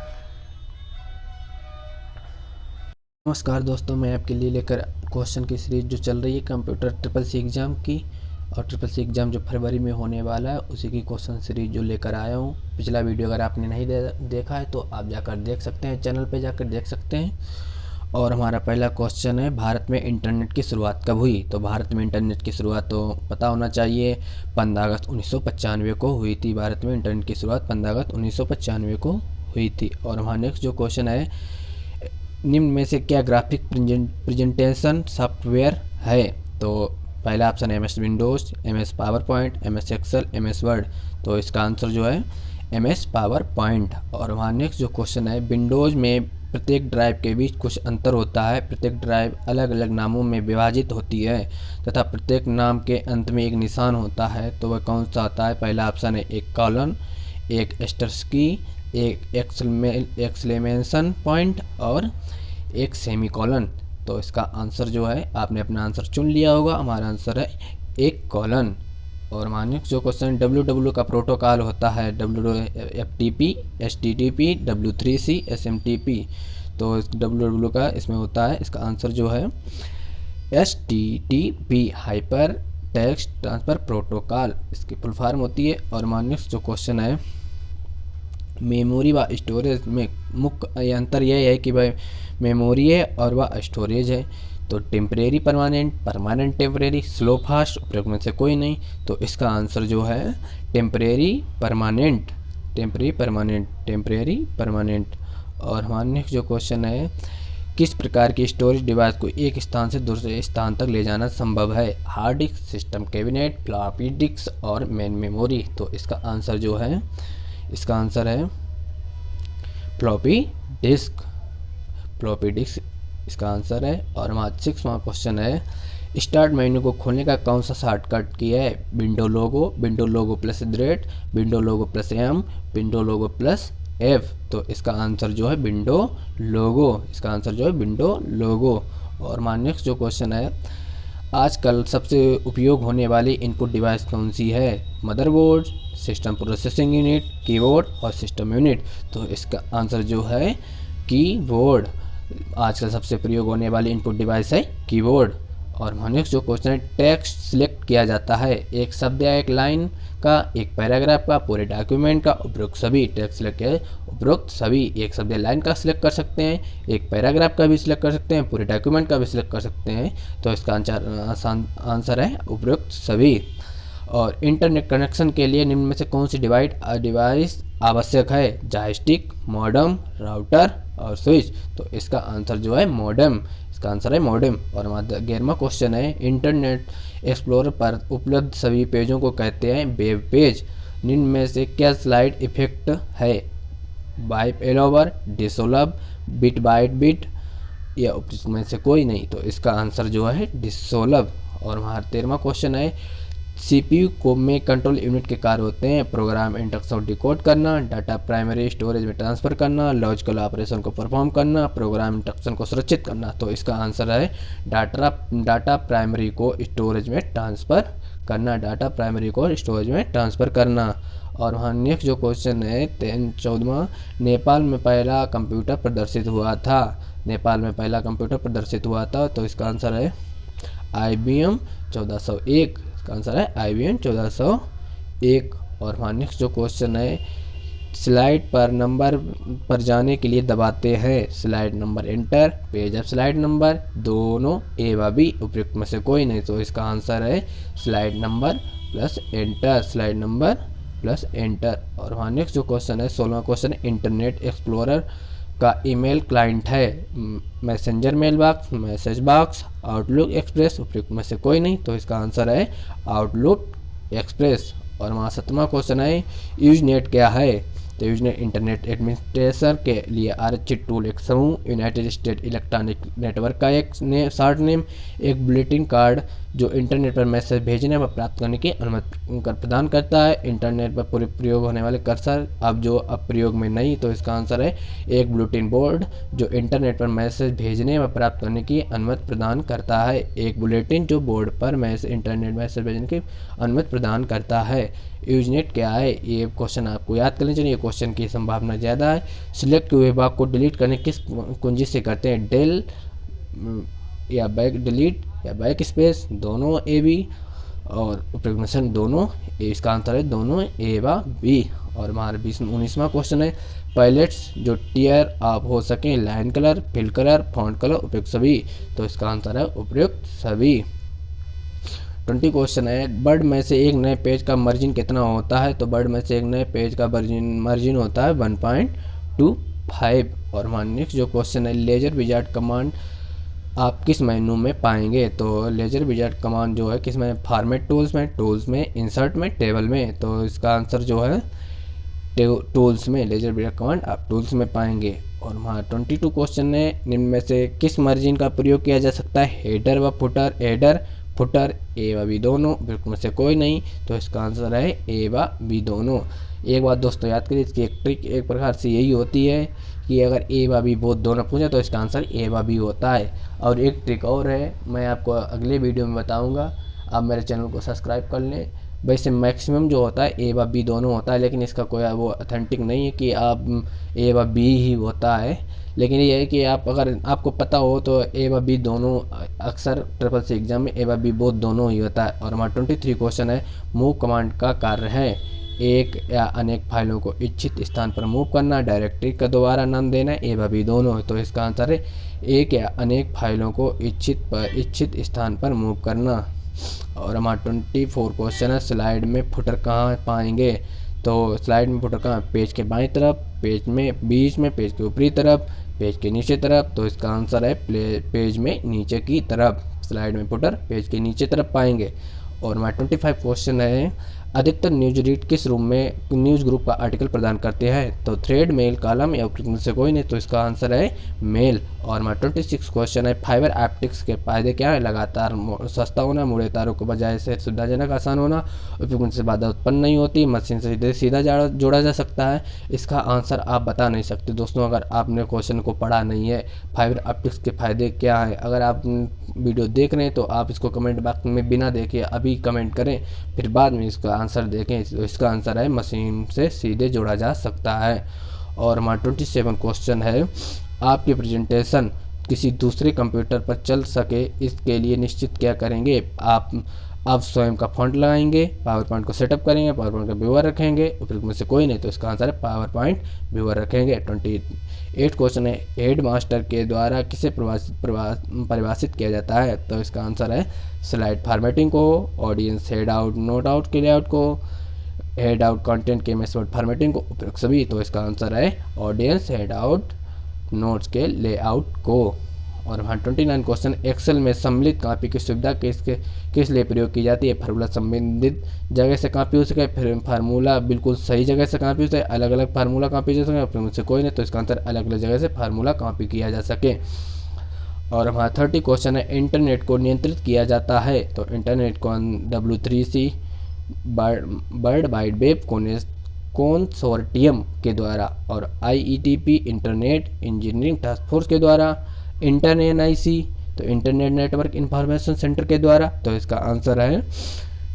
A: नमस्कार दोस्तों, मैं आपके लिए लेकर क्वेश्चन की सीरीज जो चल रही है कंप्यूटर SSC एग्ज़ाम की, और SSC एग्ज़ाम जो फरवरी में होने वाला है उसी की क्वेश्चन सीरीज जो लेकर आया हूँ। पिछला वीडियो अगर आपने नहीं देखा है तो आप जाकर देख सकते हैं, चैनल पे जाकर देख सकते हैं। और हमारा पहला क्वेश्चन है, भारत में इंटरनेट की शुरुआत कब हुई। तो भारत में इंटरनेट की शुरुआत तो पता होना चाहिए, 15 अगस्त 1995 को हुई थी। भारत में इंटरनेट की शुरुआत 15 अगस्त 1995 को हुई थी। और हमारा नेक्स्ट जो क्वेश्चन है, निम्न में से क्या ग्राफिक प्रेजेंटेशन सॉफ्टवेयर है। तो पहला ऑप्शन है MS Windows, MS power point, MS Excel, MS Word. तो इसका आंसर जो है MS पावर पॉइंट। और वहाँ नेक्स्ट जो क्वेश्चन है, विंडोज़ में प्रत्येक ड्राइव के बीच कुछ अंतर होता है, प्रत्येक ड्राइव अलग अलग नामों में विभाजित होती है तथा प्रत्येक नाम के अंत में एक निशान होता है। तो वह कौन सा होता है। पहला ऑप्शन है एक कॉलन, एक एस्टरिस्क की, एक एक्सक्लेमेशन पॉइंट और एक सेमीकोलन। तो इसका आंसर जो है, आपने अपना आंसर चुन लिया होगा, हमारा आंसर है एक कॉलन। और मानिए जो क्वेश्चन, WWW का प्रोटोकॉल होता है FTP, HTTP, W3C, SMTP। तो WWW का इसमें होता है, इसका आंसर जो है HTTP, hyper text transfer protocol, इसकी फुल फॉर्म होती है। और मानिए जो क्वेश्चन है, मेमोरी व स्टोरेज में मुख्य अंतर यह है कि भाई मेमोरी है और वह स्टोरेज है।
B: तो temporary permanent, permanent temporary, slow fast, उपरोक्त में से कोई नहीं। तो इसका आंसर जो है temporary permanent, temporary permanent, temporary permanent. और हमारा नेक्स्ट जो क्वेश्चन है, किस प्रकार की स्टोरेज डिवाइस को एक स्थान से दूसरे स्थान तक ले जाना संभव है? Hard disk, system cabinet, floppy disk और मेन मेमोरी। तो इसका आंसर जो है, इसका आंसर है फ्लॉपी डिस्क, फ्लॉपी डिस्क इसका आंसर है। और हमारा 6वां क्वेश्चन है, स्टार्ट मेन्यू को खोलने का कौन सा शॉर्टकट की है? विंडो लोगो, विंडो लोगो प्लस Z, विंडो लोगो प्लस M, विंडो लोगो प्लस F। तो इसका आंसर जो है विंडो लोगो, इसका आंसर जो है विंडो लोगो। और हमारा नेक्स्ट जो क्वेश्चन है, आजकल सबसे उपयोग होने वाली इनपुट डिवाइस कौन सी है? Motherboard, system processing unit, keyboard और सिस्टम यूनिट। तो इसका आंसर जो है कीबोर्ड, आजकल सबसे प्रयोग होने वाली इनपुट डिवाइस है कीबोर्ड। और नेक्स्ट जो क्वेश्चन है, टेक्स्ट सिलेक्ट किया जाता है एक शब्द या एक लाइन का, एक पैराग्राफ का, पूरे डॉक्यूमेंट का, उपरोक्त सभी। टेक्स्ट सिलेक्ट है उपरोक्त सभी, एक शब्द या लाइन का सिलेक्ट कर सकते हैं, एक पैराग्राफ का भी सिलेक्ट कर सकते हैं, पूरे डॉक्यूमेंट का भी सिलेक्ट कर सकते हैं। तो इसका आंसर है उपरोक्त सभी। और इंटरनेट कनेक्शन के लिए निम्न में से कौन सी डिवाइस आवश्यक है? जॉयस्टिक, मॉडेम, राउटर और स्विच। तो इसका आंसर जो है मॉडेम, इसका आंसर है मॉडेम। और हमारा 11वां क्वेश्चन है, इंटरनेट एक्सप्लोरर पर उपलब्ध सभी पेजों को कहते हैं वेब पेज। निम्न में से क्या स्लाइड इफेक्ट है? वाइप एलोवर, डिसोलब, बिट बाइट बिट या में से कोई नहीं। तो इसका आंसर जो है डिसोलब। और हमारा 13वां क्वेश्चन है, CPU को में कंट्रोल यूनिट के कार्य होते हैं? प्रोग्राम इंस्ट्रक्शन और डिकोड करना, डाटा प्राइमरी स्टोरेज में ट्रांसफ़र करना, लॉजिकल ऑपरेशन को परफॉर्म करना, प्रोग्राम इंस्ट्रक्शन को सुरक्षित करना। तो इसका आंसर है डाटा प्राइमरी को स्टोरेज में ट्रांसफ़र करना, डाटा प्राइमरी को स्टोरेज में ट्रांसफ़र करना। और वहाँ नेक्स्ट जो क्वेश्चन है 14वां, नेपाल में पहला कंप्यूटर प्रदर्शित हुआ था? नेपाल में पहला कंप्यूटर प्रदर्शित हुआ था। तो इसका आंसर है IBM 1401, इसका आंसर है IBM 1401। और हमारा नेक्स्ट जो क्वेश्चन है, स्लाइड पर नंबर पर जाने के लिए दबाते हैं? Slide number enter, page up slide number, दोनों ए व बी, उपयुक्त में से कोई नहीं। तो इसका आंसर है slide number plus enter, slide number plus enter. और हमारा नेक्स्ट जो क्वेश्चन है 16वां क्वेश्चन है, इंटरनेट एक्सप्लोरर का ईमेल क्लाइंट है? Messenger mail box, message box, Outlook Express, उपयुक्त में से कोई नहीं। तो इसका आंसर है आउटलुक एक्सप्रेस। और हमारा 7वां क्वेश्चन है, यूजनेट क्या है? तो यूजनेट इंटरनेट एडमिनिस्ट्रेशन के लिए आरक्षित टूल एक समूह, यूनाइटेड स्टेट इलेक्ट्रॉनिक नेटवर्क का एक शॉर्ट नेम, एक बुलेटिन कार्ड जो इंटरनेट पर मैसेज भेजने व प्राप्त करने की अनुमति प्रदान करता है। इंटरनेट पर पूरे प्रयोग होने वाले कर्सर अब प्रयोग में नहीं। तो इसका आंसर है एक बुलेटिन बोर्ड जो इंटरनेट पर मैसेज भेजने व प्राप्त करने की अनुमति प्रदान करता है। एक बुलेटिन जो बोर्ड पर इंटरनेट मैसेज भेजने की अनुमति प्रदान करता है। यूजनेट क्या है? ये क्वेश्चन आपको याद करना चाहिए, ये क्वेश्चन की संभावना ज़्यादा है। सिलेक्ट हुए भाग को डिलीट करने किस कुंजी से करते हैं? डेल या बैक डिलीट या बैक स्पेस, दोनों ए बी, और प्रेगनेशन दोनों। इसका आंसर है दोनों ए व बी। और हमारा 19वां क्वेश्चन है, पैलेट्स जो टियर ऑफ हो सकें? Line colour, fill colour, font colour, उपयुक्त सभी। तो इसका आंसर है उपयुक्त सभी। 20 क्वेश्चन है, वर्ड में से एक नए पेज का मार्जिन कितना होता है? तो वर्ड में से एक नए पेज का मार्जिन होता है 1.25। और हमारा नेक्स्ट जो क्वेश्चन है, लेजर विजार्ड कमांड आप किस मेनू में पाएंगे? तो लेजर विजार्ड कमांड जो है किस में? फॉर्मेट टूल्स में, इंसर्ट में, टेबल में। तो इसका आंसर जो है टूल्स में, लेजर विजार्ड कमांड आप टूल्स में पाएंगे। और हमारा 22 क्वेश्चन है, निम्न में से किस मार्जिन का प्रयोग किया जा सकता है? हेडर व फुटर, हेडर फुटर ए व बी दोनों, बिल्कुल में से कोई नहीं। तो इसका आंसर है ए व बी दोनों। एक बात दोस्तों याद करिए, इसकी एक ट्रिक एक प्रकार से यही होती है कि अगर ए व बी बोथ दोनों पूछे तो इसका आंसर ए व बी होता है। और एक ट्रिक और है, मैं आपको अगले वीडियो में बताऊंगा, आप मेरे चैनल को सब्सक्राइब कर लें। वैसे मैक्सिमम जो होता है ए व बी दोनों होता है, लेकिन इसका कोई वो ऑथेंटिक नहीं है कि आप ए व बी ही होता है। लेकिन ये है कि आप अगर आपको पता हो तो ए व बी दोनों, अक्सर SSC एग्जाम में ए व बी बोथ दोनों ही होता है। और हमारा 23 क्वेश्चन है, मूव कमांड का कार्य है? एक या अनेक फाइलों को इच्छित स्थान पर मूव करना, डायरेक्टरी का दोबारा नाम देना, एवं भी दोनों। तो इसका आंसर है एक या अनेक फाइलों को इच्छित स्थान पर मूव करना। और हमारा 24 क्वेश्चन है, स्लाइड में फुटर कहाँ पाएंगे? तो स्लाइड में फुटर कहाँ? पेज के बाईं तरफ, पेज में बीच में, पेज के ऊपरी तरफ, पेज के नीचे तरफ। तो इसका आंसर है पेज में नीचे की तरफ। स्लाइड में फुटर पेज के नीचे तरफ पाएंगे। और हमारा 25 क्वेश्चन है, अधिकतर न्यूज रीड किस रूम में न्यूज ग्रुप का आर्टिकल प्रदान करते हैं? तो थ्रेड, मेल, कॉलम या उपयुक्त से कोई नहीं। तो इसका आंसर है मेल। और हमारा 26 क्वेश्चन है, फाइबर ऑप्टिक्स के फायदे क्या है? लगातार सस्ता होना, मुड़े तारों को बजाय से सुविधाजनक आसान होना, उपयुक्त से बाधा उत्पन्न नहीं होती, मशीन से सीधा जोड़ा जा सकता है। इसका आंसर आप बता नहीं सकते दोस्तों अगर आपने क्वेश्चन को पढ़ा नहीं है। फाइबर ऑप्टिक्स के फायदे क्या है? अगर आप वीडियो देख रहे हैं तो आप इसको कमेंट बॉक्स में बिना देखे अभी कमेंट करें, फिर बाद में इसका आंसर देखें। तो इसका आंसर है मशीन से सीधे जोड़ा जा सकता है। और हमारा 27 क्वेश्चन है, आपकी प्रेजेंटेशन किसी दूसरे कंप्यूटर पर चल सके इसके लिए निश्चित क्या करेंगे? आप स्वयं का फॉन्ट लगाएंगे, पावर पॉइंट को सेटअप करेंगे, पावर पॉइंट का व्यूअर रखेंगे, उपयुक्त में से कोई नहीं। तो इसका आंसर है पावर पॉइंट व्यूअर रखेंगे। 28 क्वेश्चन है, हेड मास्टर के द्वारा किसे परिभाषित किया जाता है? तो इसका आंसर है स्लाइड फॉर्मेटिंग को, audience head out note out के लेआउट को, हेड आउट कंटेंट के मेथड फॉर्मेटिंग को, उपयुक्त सभी। तो इसका आंसर है ऑडियंस हेड आउट नोट्स के लेआउट को। और वहाँ 29 क्वेश्चन, एक्सेल में सम्मिलित कॉपी की सुविधा किस लिए प्रयोग की जाती है? फार्मूला संबंधित जगह से कॉपी हो सके, फिर फार्मूला बिल्कुल सही जगह से कॉपी हो सके, अलग अलग फार्मूला कॉपी हो सके, फिर मुझसे कोई नहीं। तो इसका आंसर अलग अलग जगह से फार्मूला कॉपी किया जा सके। और हमारा 30 क्वेश्चन है, इंटरनेट को नियंत्रित किया जाता है? तो इंटरनेट को W3C world wide web consortium के द्वारा, और IETP internet engineering task force के द्वारा, IC तो इंटरनेट नेटवर्क इंफॉर्मेशन सेंटर के द्वारा। तो इसका आंसर है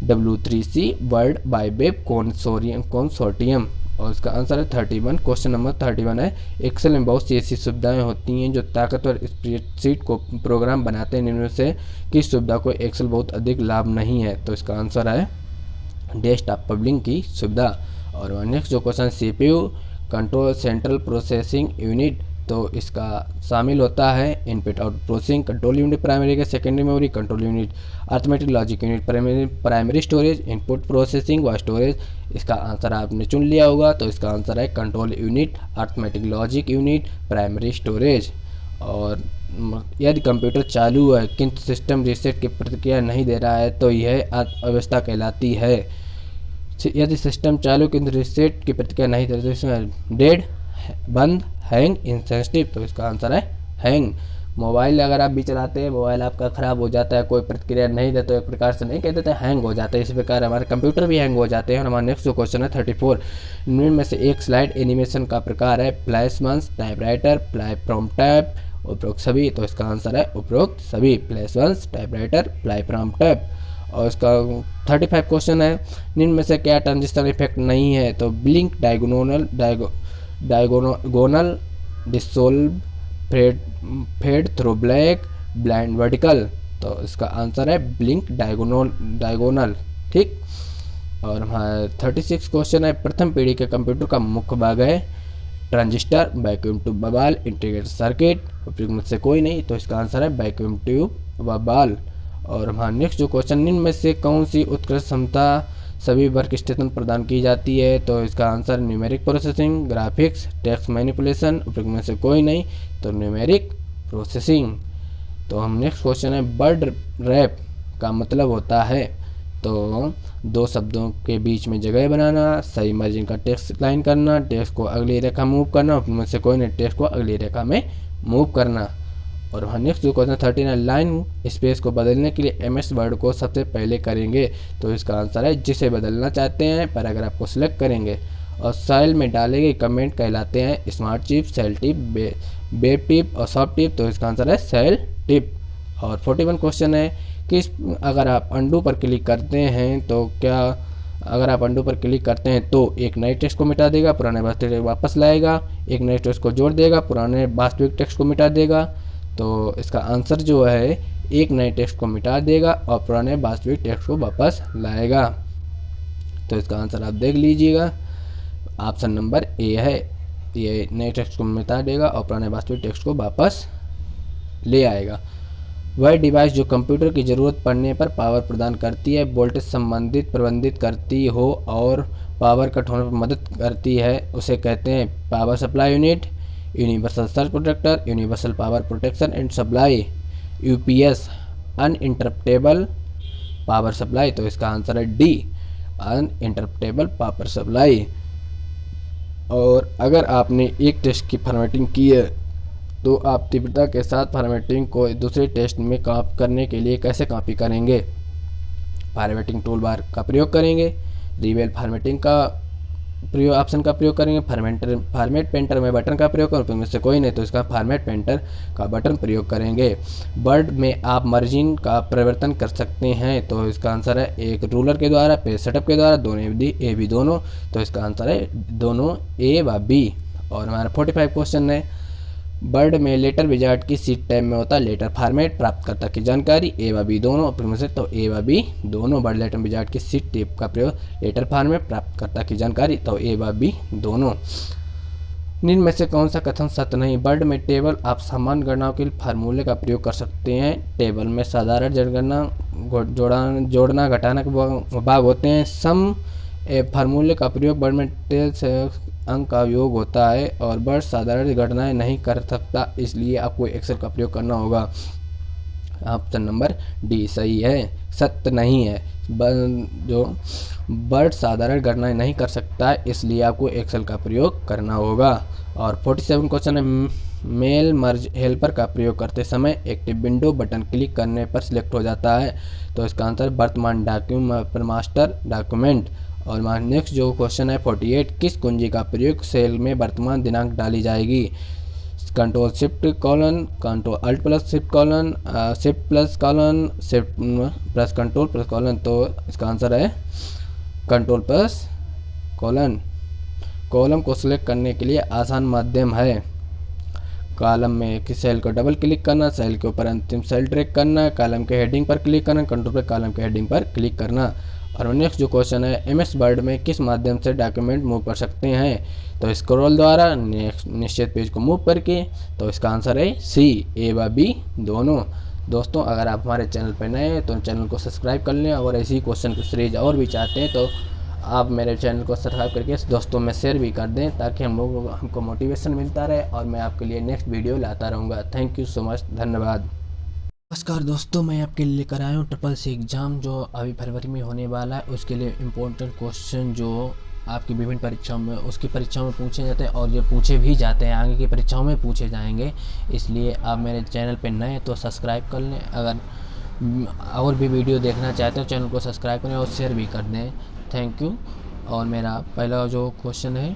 B: W3C world wide web consortium. और इसका आंसर है 31। क्वेश्चन नंबर 31 है, एक्सेल में बहुत सी ऐसी सुविधाएं होती हैं जो ताकतवर स्प्रेडशीट को प्रोग्राम बनाते हैं, इनमें से किस सुविधा को एक्सेल बहुत अधिक लाभ नहीं है? तो इसका आंसर है डेस्कटॉप पब्लिंग की सुविधा। और नेक्स्ट जो question, CPU control central processing unit, तो इसका शामिल होता है input output processing control unit, primary के secondary memory control unit, arithmetic logic unit, primary storage, input processing व स्टोरेज। इसका आंसर आपने चुन लिया होगा। तो इसका आंसर है control unit, arithmetic logic unit, primary storage. और यदि कंप्यूटर चालू है किंतु सिस्टम रीसेट की प्रतिक्रिया नहीं दे रहा है तो यह अव्यवस्था कहलाती है। यदि सिस्टम चालू किंतु रीसेट की प्रतिक्रिया नहीं दे रही तो इसमें डेड, बंद, हैंग, इनसेंसिटिव। तो इसका आंसर है हैंग। मोबाइल अगर आप भी चलाते हैं, मोबाइल आपका ख़राब हो जाता है, कोई प्रतिक्रिया नहीं देते, तो एक प्रकार से नहीं कहते थे हैंग हो जाता है, इसी प्रकार हमारे कंप्यूटर भी हैंग हो जाते हैं। और हमारा नेक्स्ट जो क्वेश्चन है 34, इनमें से एक स्लाइड एनिमेशन का प्रकार है फ्लैशमन्स, टाइपराइटर, फ्लाई फ्रॉम टैब, उपरोक्त सभी। तो इसका आंसर है उपरोक्त सभी, फ्लैशमन्स, टाइपराइटर, फ्लाई फ्रॉम टैब। और इसका 35 क्वेश्चन है, इनमें में से क्या ट्रांजिस्टर इफेक्ट नहीं है? तो blink, diagonal, dissolve, fade through black, blind vertical. तो इसका आंसर है ब्लिंक, डायगोनल। ठीक। और हमारा 36 क्वेश्चन है, प्रथम पीढ़ी के कंप्यूटर का मुख्य भाग है ट्रांजिस्टर, वैक्यूम ट्यूब व बॉल, इंटीग्रेटेड सर्किट, उपयुक्त में से कोई नहीं। तो इसका आंसर है वैक्यूम ट्यूब व बॉल। और हमारा नेक्स्ट जो क्वेश्चन, इनमें से कौन सी उत्कृष्ट क्षमता सभी वर्क स्टेशन प्रदान की जाती है? तो इसका answer numeric processing, graphics, text manipulation, उपयुक्त में से कोई नहीं। तो न्यूमेरिक प्रोसेसिंग। तो हम नेक्स्ट क्वेश्चन है, वर्ड रैप का मतलब होता है? तो दो शब्दों के बीच में जगह बनाना, सही मार्जिन का टेक्स्ट लाइन करना, टेक्स्ट को अगली रेखा मूव करना, उपयुक्त में से कोई नहीं, टेक्स्ट को अगली रेखा में मूव करना। और वहाँ नेक्स्ट जो क्वेश्चन 39, लाइन स्पेस को बदलने के लिए MS वर्ड को सबसे पहले करेंगे? तो इसका आंसर है जिसे बदलना चाहते हैं पैराग्राफ को सिलेक्ट करेंगे। और सेल में डाले गए कमेंट कहलाते हैं smart tip, cell tip, web tip और सॉफ्ट टिप। तो इसका आंसर है सेल टिप। और 41 क्वेश्चन है कि अगर आप अंडू पर क्लिक करते हैं तो क्या, अगर आप अंडू पर क्लिक करते हैं तो एक नए टेक्स्ट को मिटा देगा, पुराने वास्तविक वापस लाएगा, एक नए टेक्स्ट को जोड़ देगा, पुराने वास्तविक टेक्स्ट को मिटा देगा। तो इसका आंसर जो है एक नए टेक्स्ट को मिटा देगा और पुराने वास्तविक टेक्स्ट को वापस लाएगा। तो इसका आंसर आप देख लीजिएगा, ऑप्शन नंबर ए है। ये नए टेक्स्ट को मिटा देगा और पुराने वास्तविक टेक्स्ट को वापस ले आएगा। वह डिवाइस जो कंप्यूटर की ज़रूरत पड़ने पर पावर प्रदान करती है, वोल्टेज संबंधित प्रबंधित करती हो और पावर कट होने पर मदद करती है, उसे कहते हैं power supply unit, universal surge protector, universal power protection and supply, UPS, uninterruptible power supply. तो इसका आंसर है डी, अनइंटरप्टेबल पावर सप्लाई। और अगर आपने एक टेस्ट की फॉर्मेटिंग की है तो आप तीव्रता के साथ फॉर्मेटिंग को दूसरे टेस्ट में कॉपी करने के लिए कैसे कॉपी करेंगे? फॉर्मेटिंग टूल बार का प्रयोग करेंगे, रिवेल फॉर्मेटिंग का प्रयोग ऑप्शन का प्रयोग करेंगे, फॉर्मेट पेंटर में बटन का प्रयोग करें, उनमें से कोई नहीं तो इसका फॉर्मेट पेंटर का बटन प्रयोग करेंगे। वर्ड में आप मार्जिन का परिवर्तन कर सकते हैं, तो इसका आंसर है एक रूलर के द्वारा, पेज सेटअप के द्वारा, दोनों ए बी दोनों। तो इसका आंसर है दोनों ए व बी। और हमारा 45 क्वेश्चन है, वर्ड में लेटर विजार्ड की सीट टाइप में होता है लेटर फॉर्मेट, प्राप्तकर्ता की जानकारी, ए व बी दोनों में से तो ए व बी दोनों। वर्ड लेटर विजार्ड की सीट टाइप का प्रयोग लेटर फॉर्मेट, प्राप्तकर्ता की जानकारी, तो ए व बी दोनों। निम्न में से कौन सा कथन सत्य नहीं? वर्ड में टेबल आप सामान्य गणनाओं के लिए फार्मूले का प्रयोग कर सकते हैं। टेबल में साधारण जनगणना, जोड़ना घटाना के भाग होते हैं। सम फार्मूले का प्रयोग वर्ड में टेल से अंक का योग होता है और वर्ड साधारण गणनाएं नहीं कर सकता, इसलिए आपको एक्सेल का प्रयोग करना होगा। ऑप्शन नंबर डी सही है, सत्य नहीं है। जो वर्ड साधारण गणनाएं नहीं कर सकता है, इसलिए आपको एक्सेल का प्रयोग करना होगा। और 47 क्वेश्चन है, मेल मर्ज हेल्पर का प्रयोग करते समय एक्टिव विंडो बटन क्लिक करने पर सिलेक्ट हो जाता है, तो इसका आंसर वर्तमान डॉक्यूमेंट मास्टर डॉक्यूमेंट। और नेक्स्ट जो क्वेश्चन है 48, किस कुंजी का प्रयोग सेल में वर्तमान दिनांक डाली जाएगी? Control shift colon, control alt plus shift colon, shift plus colon, shift plus control plus colon. तो इसका आंसर है कंट्रोल प्लस कॉलन। कॉलम को सिलेक्ट करने के लिए आसान माध्यम है कॉलम में कि सेल को डबल क्लिक करना, सेल के ऊपर अंतिम सेल ड्रैग करना, कॉलम के हेडिंग पर क्लिक करना, कंट्रोल पर कॉलम के हेडिंग पर क्लिक करना। और नेक्स्ट जो क्वेश्चन है, एमएस वर्ड में किस माध्यम से डॉक्यूमेंट मूव कर सकते हैं? तो स्क्रॉल द्वारा, निश्चित पेज को मूव करके। तो इसका आंसर है सी, ए व बी दोनों। दोस्तों अगर आप हमारे चैनल पर नए हैं तो चैनल को सब्सक्राइब कर लें, और ऐसी क्वेश्चन की सीरीज और भी चाहते हैं तो आप मेरे चैनल को सब्सक्राइब करके दोस्तों में शेयर भी कर दें, ताकि हमको मोटिवेशन मिलता रहे और मैं आपके लिए नेक्स्ट वीडियो लाता रहूँगा। थैंक यू सो मच, धन्यवाद।
A: नमस्कार दोस्तों, मैं आपके लिए लेकर आया हूँ SSC एग्ज़ाम जो अभी फरवरी में होने वाला है। उसके लिए इम्पोर्टेंट क्वेश्चन जो आपकी विभिन्न परीक्षाओं में परीक्षाओं में पूछे जाते हैं और ये पूछे भी जाते हैं, आगे की परीक्षाओं में पूछे जाएंगे। इसलिए आप मेरे चैनल पर नए तो सब्सक्राइब कर लें, अगर और भी वीडियो देखना चाहते हैं चैनल को सब्सक्राइब करें और शेयर भी कर दें। Thank you. और मेरा पहला जो क्वेश्चन है,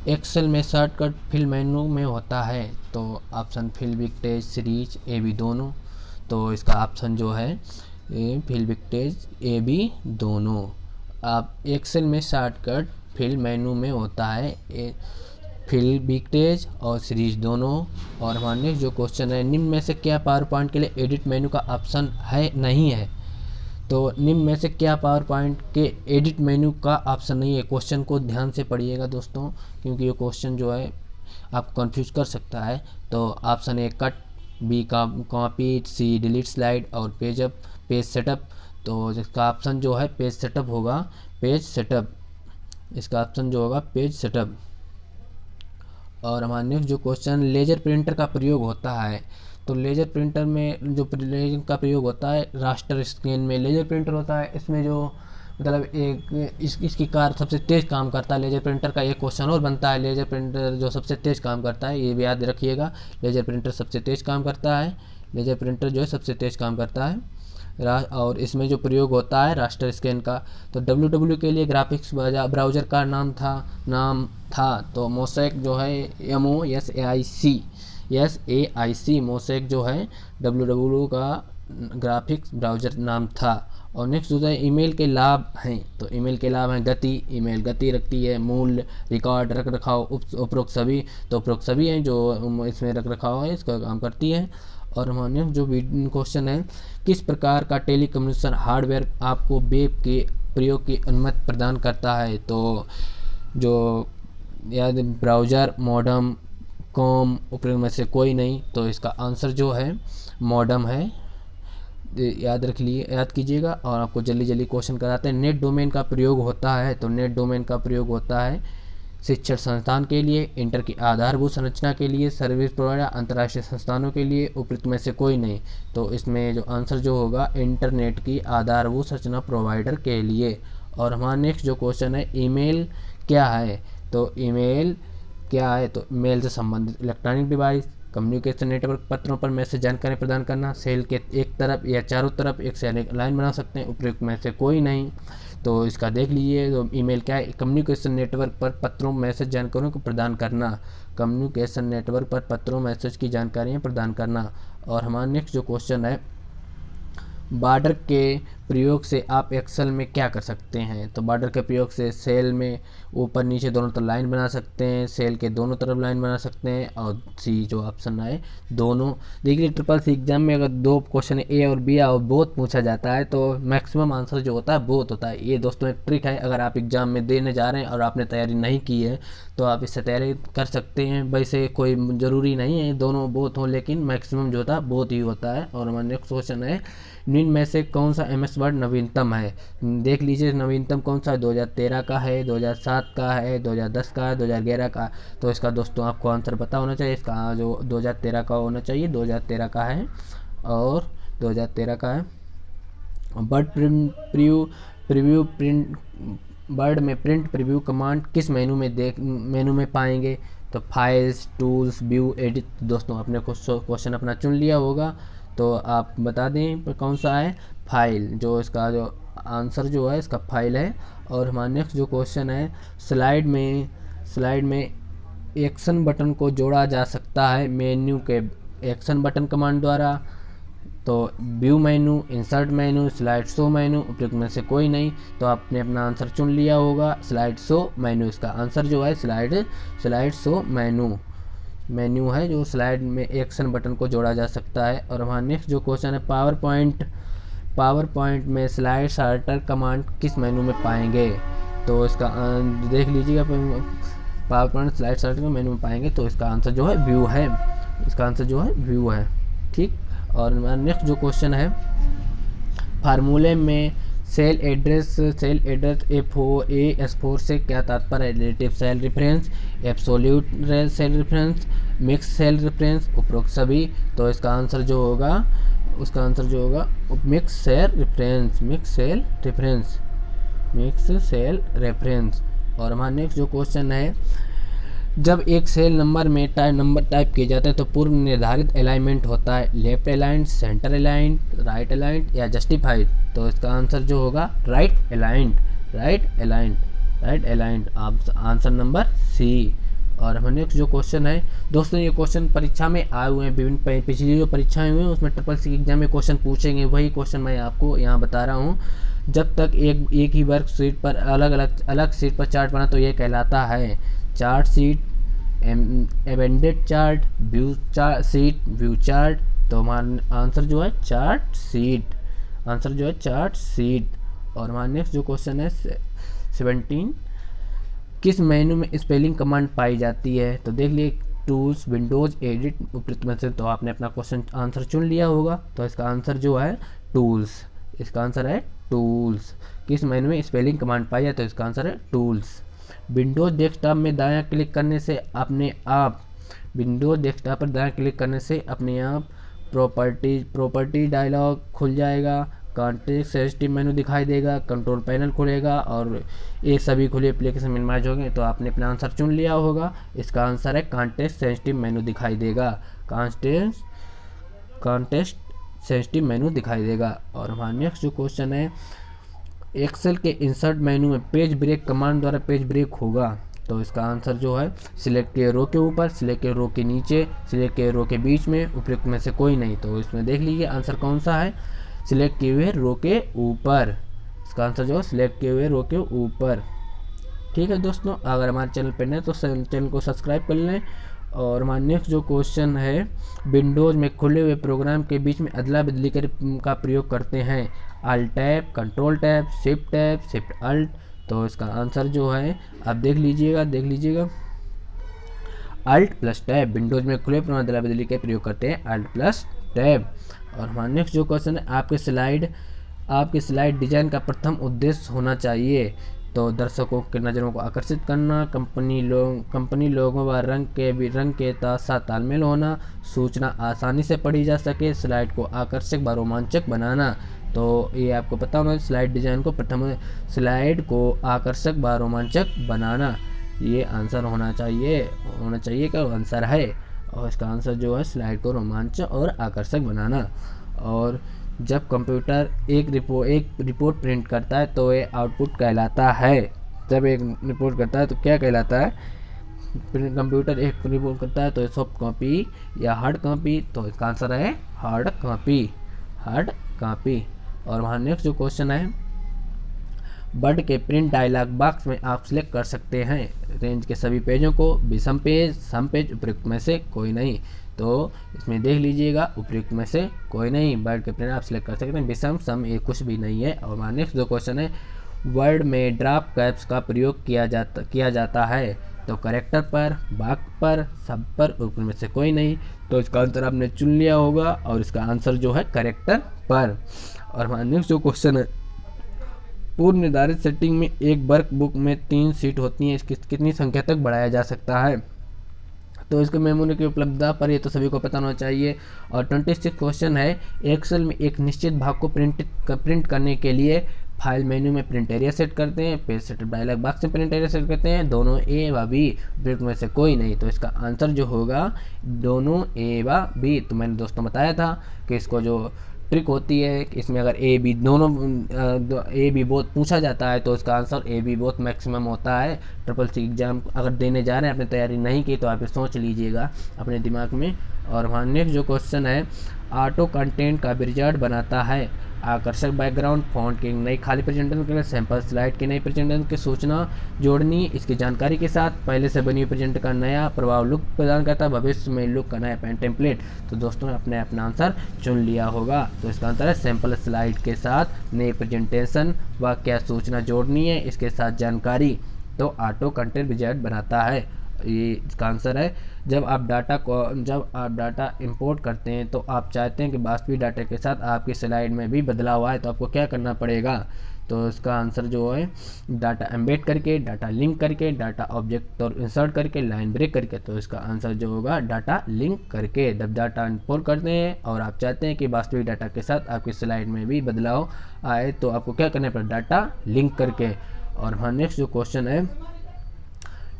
A: एक्सेल में शॉर्टकट फिल मेनू में होता है, तो ऑप्शन फिल विक्टेज सीरीज ए बी दोनों। तो इसका ऑप्शन जो है फिल विक्टेज ए बी दोनों। आप एक्सेल में शॉर्टकट फिल मेनू में होता है फिल विक्टेज और सीरीज दोनों। और हमारे जो क्वेश्चन है, निम्न में से क्या पावर पॉइंट के लिए एडिट मेनू का ऑप्शन है नहीं है? तो निम्न में से क्या पावर पॉइंट के एडिट मेनू का ऑप्शन नहीं है? क्वेश्चन को ध्यान से पढ़िएगा दोस्तों, क्योंकि ये क्वेश्चन जो है आपको कंफ्यूज कर सकता है। तो ऑप्शन ए कट, बी का कॉपी, सी डिलीट स्लाइड और पेज सेटअप। तो इसका ऑप्शन जो है पेज सेटअप होगा, पेज सेटअप। इसका ऑप्शन जो होगा पेज सेटअप। और हमारा नेक्स्ट जो क्वेश्चन, लेजर प्रिंटर का प्रयोग होता है, तो लेजर प्रिंटर में जो लेजर का प्रयोग होता है, रास्टर स्कैन में लेजर प्रिंटर होता है। इसमें जो मतलब इसकी कार सबसे तेज़ काम करता है लेजर प्रिंटर का। एक क्वेश्चन और बनता है, लेजर प्रिंटर जो सबसे तेज़ काम करता है, ये भी याद रखिएगा। लेजर प्रिंटर सबसे तेज़ काम करता है, लेजर प्रिंटर जो है सबसे तेज़ काम करता है। और इसमें जो प्रयोग होता है रास्टर स्कैन का, तो www के लिए ग्राफिक्स ब्राउज़र का नाम था तो मोसेक जो है MOSAIC मोसेक जो है www का ग्राफिक्स ब्राउज़र नाम था। और नेक्स्ट जो है ईमेल के लाभ हैं, तो ईमेल के लाभ हैं गति, ईमेल गति रखती है, मूल्य, रिकॉर्ड, रख रखाव, उपरोक्त सभी, तो उपरोक्त सभी हैं जो इसमें रख रखाव है, इसका काम करती है। और हमारे जो क्वेश्चन है, किस प्रकार का टेलीकम्युनिकेशन हार्डवेयर आपको वेब के
B: प्रयोग की अनुमति प्रदान करता है। तो जो याद ब्राउज़र, मॉडम, कॉम उपयोग में से कोई नहीं, तो इसका आंसर जो है मॉडम है। याद कीजिएगा। और आपको जल्दी जल्दी क्वेश्चन कराते हैं। नेट डोमेन का प्रयोग होता है, तो नेट डोमेन का प्रयोग होता है शिक्षण संस्थान के लिए, इंटर की आधारभूत संरचना के लिए, सर्विस प्रोवाइडर, अंतर्राष्ट्रीय संस्थानों के लिए, उपयुक्त में से कोई नहीं। तो इसमें जो आंसर जो होगा इंटरनेट की आधारभूत संरचना प्रोवाइडर के लिए। और हमारा नेक्स्ट जो क्वेश्चन है, ईमेल क्या है? तो ईमेल क्या है? तो मेल से संबंधित इलेक्ट्रॉनिक डिवाइस, कम्युनिकेशन नेटवर्क, पत्रों पर मैसेज जानकारी प्रदान करना, सेल के एक तरफ या चारों तरफ एक से अनेक लाइन बना सकते हैं, उपयुक्त में से कोई नहीं। तो इसका देख लीजिए। तो ईमेल क्या है? कम्युनिकेशन नेटवर्क पर पत्रों मैसेज जानकारियों को प्रदान करना, कम्युनिकेशन नेटवर्क पर पत्रों मैसेज की जानकारियाँ प्रदान करना। और हमारा नेक्स्ट जो क्वेश्चन है, बॉर्डर के प्रयोग से आप एक्सेल में क्या कर सकते हैं? तो बॉर्डर के प्रयोग से सेल में ऊपर नीचे दोनों तरफ लाइन बना सकते हैं, सेल के दोनों तरफ लाइन बना सकते हैं। और सी जो ऑप्शन है दोनों। देखिए ट्रिपल सी एग्जाम में अगर दो क्वेश्चन ए और बी और बोथ पूछा जाता है तो मैक्सिमम आंसर जो होता है बोथ होता है। ये दोस्तों एक ट्रिक है, अगर आप एग्जाम में देने जा रहे हैं और आपने तैयारी नहीं की है तो आप इससे तैयारी कर सकते हैं। वैसे कोई ज़रूरी नहीं है दोनों बोथ हों, लेकिन मैक्सिमम जो होता है बोथ ही होता है। और हमारा नेक्स्ट क्वेश्चन है, निम्न में से कौन सा एमएस वर्ड नवीनतम है? देख लीजिए नवीनतम कौन सा है। 2013 का है, 2007 का है, 2010 का है, 2011 का। तो इसका दोस्तों आपको आंसर पता होना चाहिए। इसका जो 2013 का होना चाहिए, 2013 का है और 2013 का है। बर्ड प्रीव्यू प्रिंट बर्ड में प्रिंट प्रीव्यू कमांड किस मेनू में पाएंगे? तो फाइल्स, टूल्स, व्यू, एडिट। दोस्तों आपने क्वेश्चन अपना चुन लिया होगा, तो आप बता दें कौन सा है। फाइल, जो इसका जो आंसर जो है इसका फाइल है। और हमारा नेक्स्ट जो क्वेश्चन है, स्लाइड में एक्शन बटन को जोड़ा जा सकता है मेन्यू के एक्शन बटन कमांड द्वारा। तो व्यू मेनू, इंसर्ट मेनू, स्लाइड शो मेनू, उपयुक्त में से कोई नहीं। तो आपने अपना आंसर चुन लिया होगा, स्लाइड शो मेनू। इसका आंसर जो है स्लाइड शो मेन्यू है, जो स्लाइड में एक्शन बटन को जोड़ा जा सकता है। और हमारा नेक्स्ट जो क्वेश्चन है, पावर पॉइंट में स्लाइड शार्टर कमांड किस मेनू में पाएंगे? तो इसका देख लीजिएगा, पावर पॉइंट स्लाइड शार्टर के मेनू में पाएंगे। तो इसका आंसर जो है व्यू है। इसका आंसर जो है व्यू है। ठीक। और हमारा नेक्स्ट जो क्वेश्चन है, फार्मूले में सेल एड्रेस S4 से क्या तात्पर्य है? Relative cell reference, absolute cell reference, mix cell reference, उपरोक्त सभी। तो इसका आंसर जो होगा मिक्स सेल रेफरेंस। और हमारा नेक्स्ट जो क्वेश्चन है, जब एक सेल नंबर में नंबर टाइप किए जाते हैं तो पूर्व निर्धारित अलाइनमेंट होता है, left aligned, centre aligned, right aligned या जस्टिफाइड। तो इसका आंसर जो होगा राइट अलाइंड। आप आंसर नंबर सी। और हमारे नेक्स्ट जो क्वेश्चन है दोस्तों, ये क्वेश्चन परीक्षा में आए हुए हैं, विभिन्न पिछली जो परीक्षाएं हुई हैं उसमें ट्रिपल सी एग्जाम में क्वेश्चन पूछेंगे, वही क्वेश्चन मैं आपको यहाँ बता रहा हूँ। जब तक एक ही वर्क शीट पर अलग शीट पर चार्ट बना तो ये कहलाता है चार्ट शीट, एबेंडेड चार्ट, व्यू चार्ट। तो हमारा आंसर जो है चार्ट शीट। और हमारा नेक्स्ट जो क्वेश्चन है 17, किस मेनू में स्पेलिंग कमांड पाई जाती है? तो देख लिए टूल्स, विंडोज, एडिट, उपयुक्त में से। तो आपने अपना क्वेश्चन आंसर चुन लिया होगा, तो इसका आंसर जो है टूल्स। इसका आंसर है टूल्स। किस मेनू में स्पेलिंग कमांड पाई जाती है? तो इसका आंसर है टूल्स। विंडोज डेस्कटॉप में दायां क्लिक करने से अपने आप प्रॉपर्टी डायलॉग खुल जाएगा, कॉन्टेक्स्ट सेंसिटिव मेनू दिखाई देगा, कंट्रोल पैनल खुलेगा और ये सभी खुले एप्लीकेशन मिनिमाइज होंगे। तो आपने अपना आंसर चुन लिया होगा, इसका आंसर है कॉन्टेक्स्ट सेंसिटिव मेनू दिखाई देगा, कॉन्टेक्स्ट सेंसिटिव मेनू दिखाई देगा। और हमारा नेक्स्ट जो क्वेश्चन है, एक्सेल के इंसर्ट मेनू में पेज ब्रेक कमांड द्वारा पेज ब्रेक होगा। तो इसका आंसर जो है सिलेक्ट के रो के ऊपर, सिलेक्ट के रो के नीचे, सिलेक्ट के रो के बीच में, उपयुक्त में से कोई नहीं। तो इसमें देख लीजिए आंसर कौन सा है, सिलेक्ट किए हुए रो के ऊपर। इसका आंसर जो है सिलेक्ट किए हुए रो के ऊपर। ठीक है दोस्तों, अगर हमारे चैनल पर नए तो चैनल को सब्सक्राइब कर लें
A: और हमारा नेक्स्ट जो क्वेश्चन है, विंडोज़ में खुले हुए प्रोग्राम के बीच में अदला बदली का प्रयोग करते हैं, alt tab, control tab, shift alt. तो इसका आंसर जो है आप देख लीजिएगा अल्ट प्लस टैब। विंडोज़ में खुले प्रोग्राम अदला बदली के प्रयोग करते हैं अल्ट प्लस टैब। और हमारा नेक्स्ट जो क्वेश्चन है, आपके स्लाइड डिजाइन का प्रथम उद्देश्य होना चाहिए। तो दर्शकों की नज़रों को आकर्षित करना, कंपनी लोगों व रंग के साथ तालमेल होना, सूचना आसानी से पढ़ी जा सके, स्लाइड को आकर्षक व रोमांचक बनाना। तो ये आपको पता होना, स्लाइड डिजाइन को प्रथम स्लाइड को आकर्षक व रोमांचक बनाना, ये आंसर होना चाहिए क्या आंसर है। और इसका आंसर जो है स्लाइड को रोमांचक और आकर्षक बनाना। और जब कंप्यूटर एक रिपोर्ट प्रिंट करता है तो ये आउटपुट कहलाता है। जब एक रिपोर्ट करता है तो क्या कहलाता है? कंप्यूटर एक रिपोर्ट करता है तो सॉफ्ट कॉपी या हार्ड कॉपी। तो इसका आंसर है हार्ड कॉपी। और वहाँ नेक्स्ट जो क्वेश्चन है, वर्ड के प्रिंट डायलॉग बॉक्स में आप सिलेक्ट कर सकते हैं रेंज के सभी पेजों को, विषम पेज, सम पेज, उपयुक्त में से कोई नहीं। तो इसमें देख लीजिएगा, उपयुक्त में से कोई नहीं, वर्ड के प्रिंट आप सिलेक्ट कर सकते हैं, विषम, सम ये कुछ भी नहीं है। और हमारा नेक्स्ट जो क्वेश्चन है, वर्ड में ड्रॉप कैप्स का प्रयोग किया जाता है। तो करेक्टर पर, वाक्य पर, शब्द पर, उपयुक्त में से कोई नहीं। तो इसका आंसर आपने चुन लिया होगा और इसका आंसर जो है करेक्टर पर। और हमारा नेक्स्ट जो क्वेश्चन है, पूर्व निर्धारित सेटिंग में एक वर्कबुक में 3 सीट होती हैं, इसकी कितनी संख्या तक बढ़ाया जा सकता है? तो इसके मेमोरी की उपलब्धता पर ये तो सभी को पता होना चाहिए। और 26 क्वेश्चन है, एक्सेल में एक निश्चित भाग को प्रिंट करने के लिए फाइल मेन्यू में प्रिंट एरिया सेट करते हैं, पेज सेटअप डायलॉग बॉक्स में प्रिंट एरिया सेट करते हैं, दोनों ए व बी, उपयुक्त में से कोई नहीं। तो इसका आंसर जो होगा दोनों ए व बी। तो मैंने दोस्तों बताया था कि इसको जो ट्रिक होती है, इसमें अगर ए बी दोनों ए बी बोथ पूछा जाता है तो इसका answer A B both maximum होता है। CCC एग्जाम अगर देने जा रहे हैं, आपने तैयारी नहीं की तो आप सोच लीजिएगा अपने दिमाग में। और वहाँ नेक्स्ट जो क्वेश्चन है, ऑटो कंटेंट का विजार्ड बनाता है, आकर्षक बैकग्राउंड, फॉन्ट की नई खाली प्रेजेंटेशन के लिए सैंपल स्लाइड की नई प्रेजेंटेशन की सूचना जोड़नी, इसकी जानकारी के साथ पहले से बनी हुई प्रेजेंट का नया प्रभाव लुक प्रदान करता है, भविष्य में लुक का नया टेम्पलेट। तो दोस्तों आपने अपना आंसर चुन लिया होगा। तो इसका आंसर है सैंपल स्लाइड के साथ नई प्रेजेंटेशन व क्या सूचना जोड़नी है, इसके साथ जानकारी। तो ऑटो कंटेंट विजार्ड बनाता है, ये इसका आंसर है। जब आप डाटा इंपोर्ट करते हैं तो आप चाहते हैं कि वास्तविक डाटा के साथ आपकी स्लाइड में भी बदलाव आए, तो आपको क्या करना पड़ेगा? तो इसका आंसर जो है डाटा एम्बेड करके, डाटा लिंक करके, डाटा ऑब्जेक्ट और इंसर्ट करके, लाइन ब्रेक करके। तो इसका आंसर जो होगा डाटा लिंक करके। जब डाटा इंपोर्ट करते हैं और आप चाहते हैं कि वास्तविक डाटा के साथ आपकी स्लाइड में भी बदलाव आए तो आपको क्या करना पड़ेगा? डाटा लिंक करके। और हाँ नेक्स्ट जो क्वेश्चन है,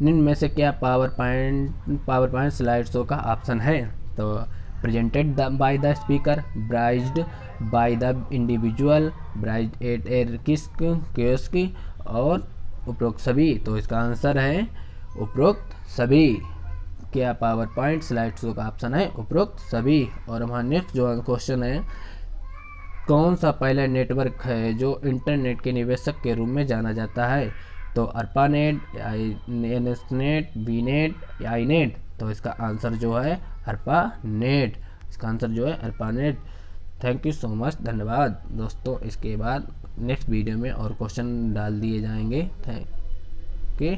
A: निम्न में से क्या पावर पॉइंट स्लाइड शो का ऑप्शन है? तो presented by the speaker, browsed by the individual, browsed at a kiosk और उपरोक्त सभी। तो इसका आंसर है उपरोक्त सभी। क्या पावर पॉइंट स्लाइड शो का ऑप्शन है? उपरोक्त सभी। और हमारा नेक्स्ट जो क्वेश्चन है, कौन सा पहला नेटवर्क है जो इंटरनेट के निवेशक के रूप में जाना जाता है? तो ARPANET, NSNet, VNet या INET। तो इसका आंसर जो है ARPANET, इसका आंसर जो है ARPANET। Thank you so much, धन्यवाद दोस्तों। इसके बाद नेक्स्ट वीडियो में और क्वेश्चन डाल दिए जाएंगे। Thank you.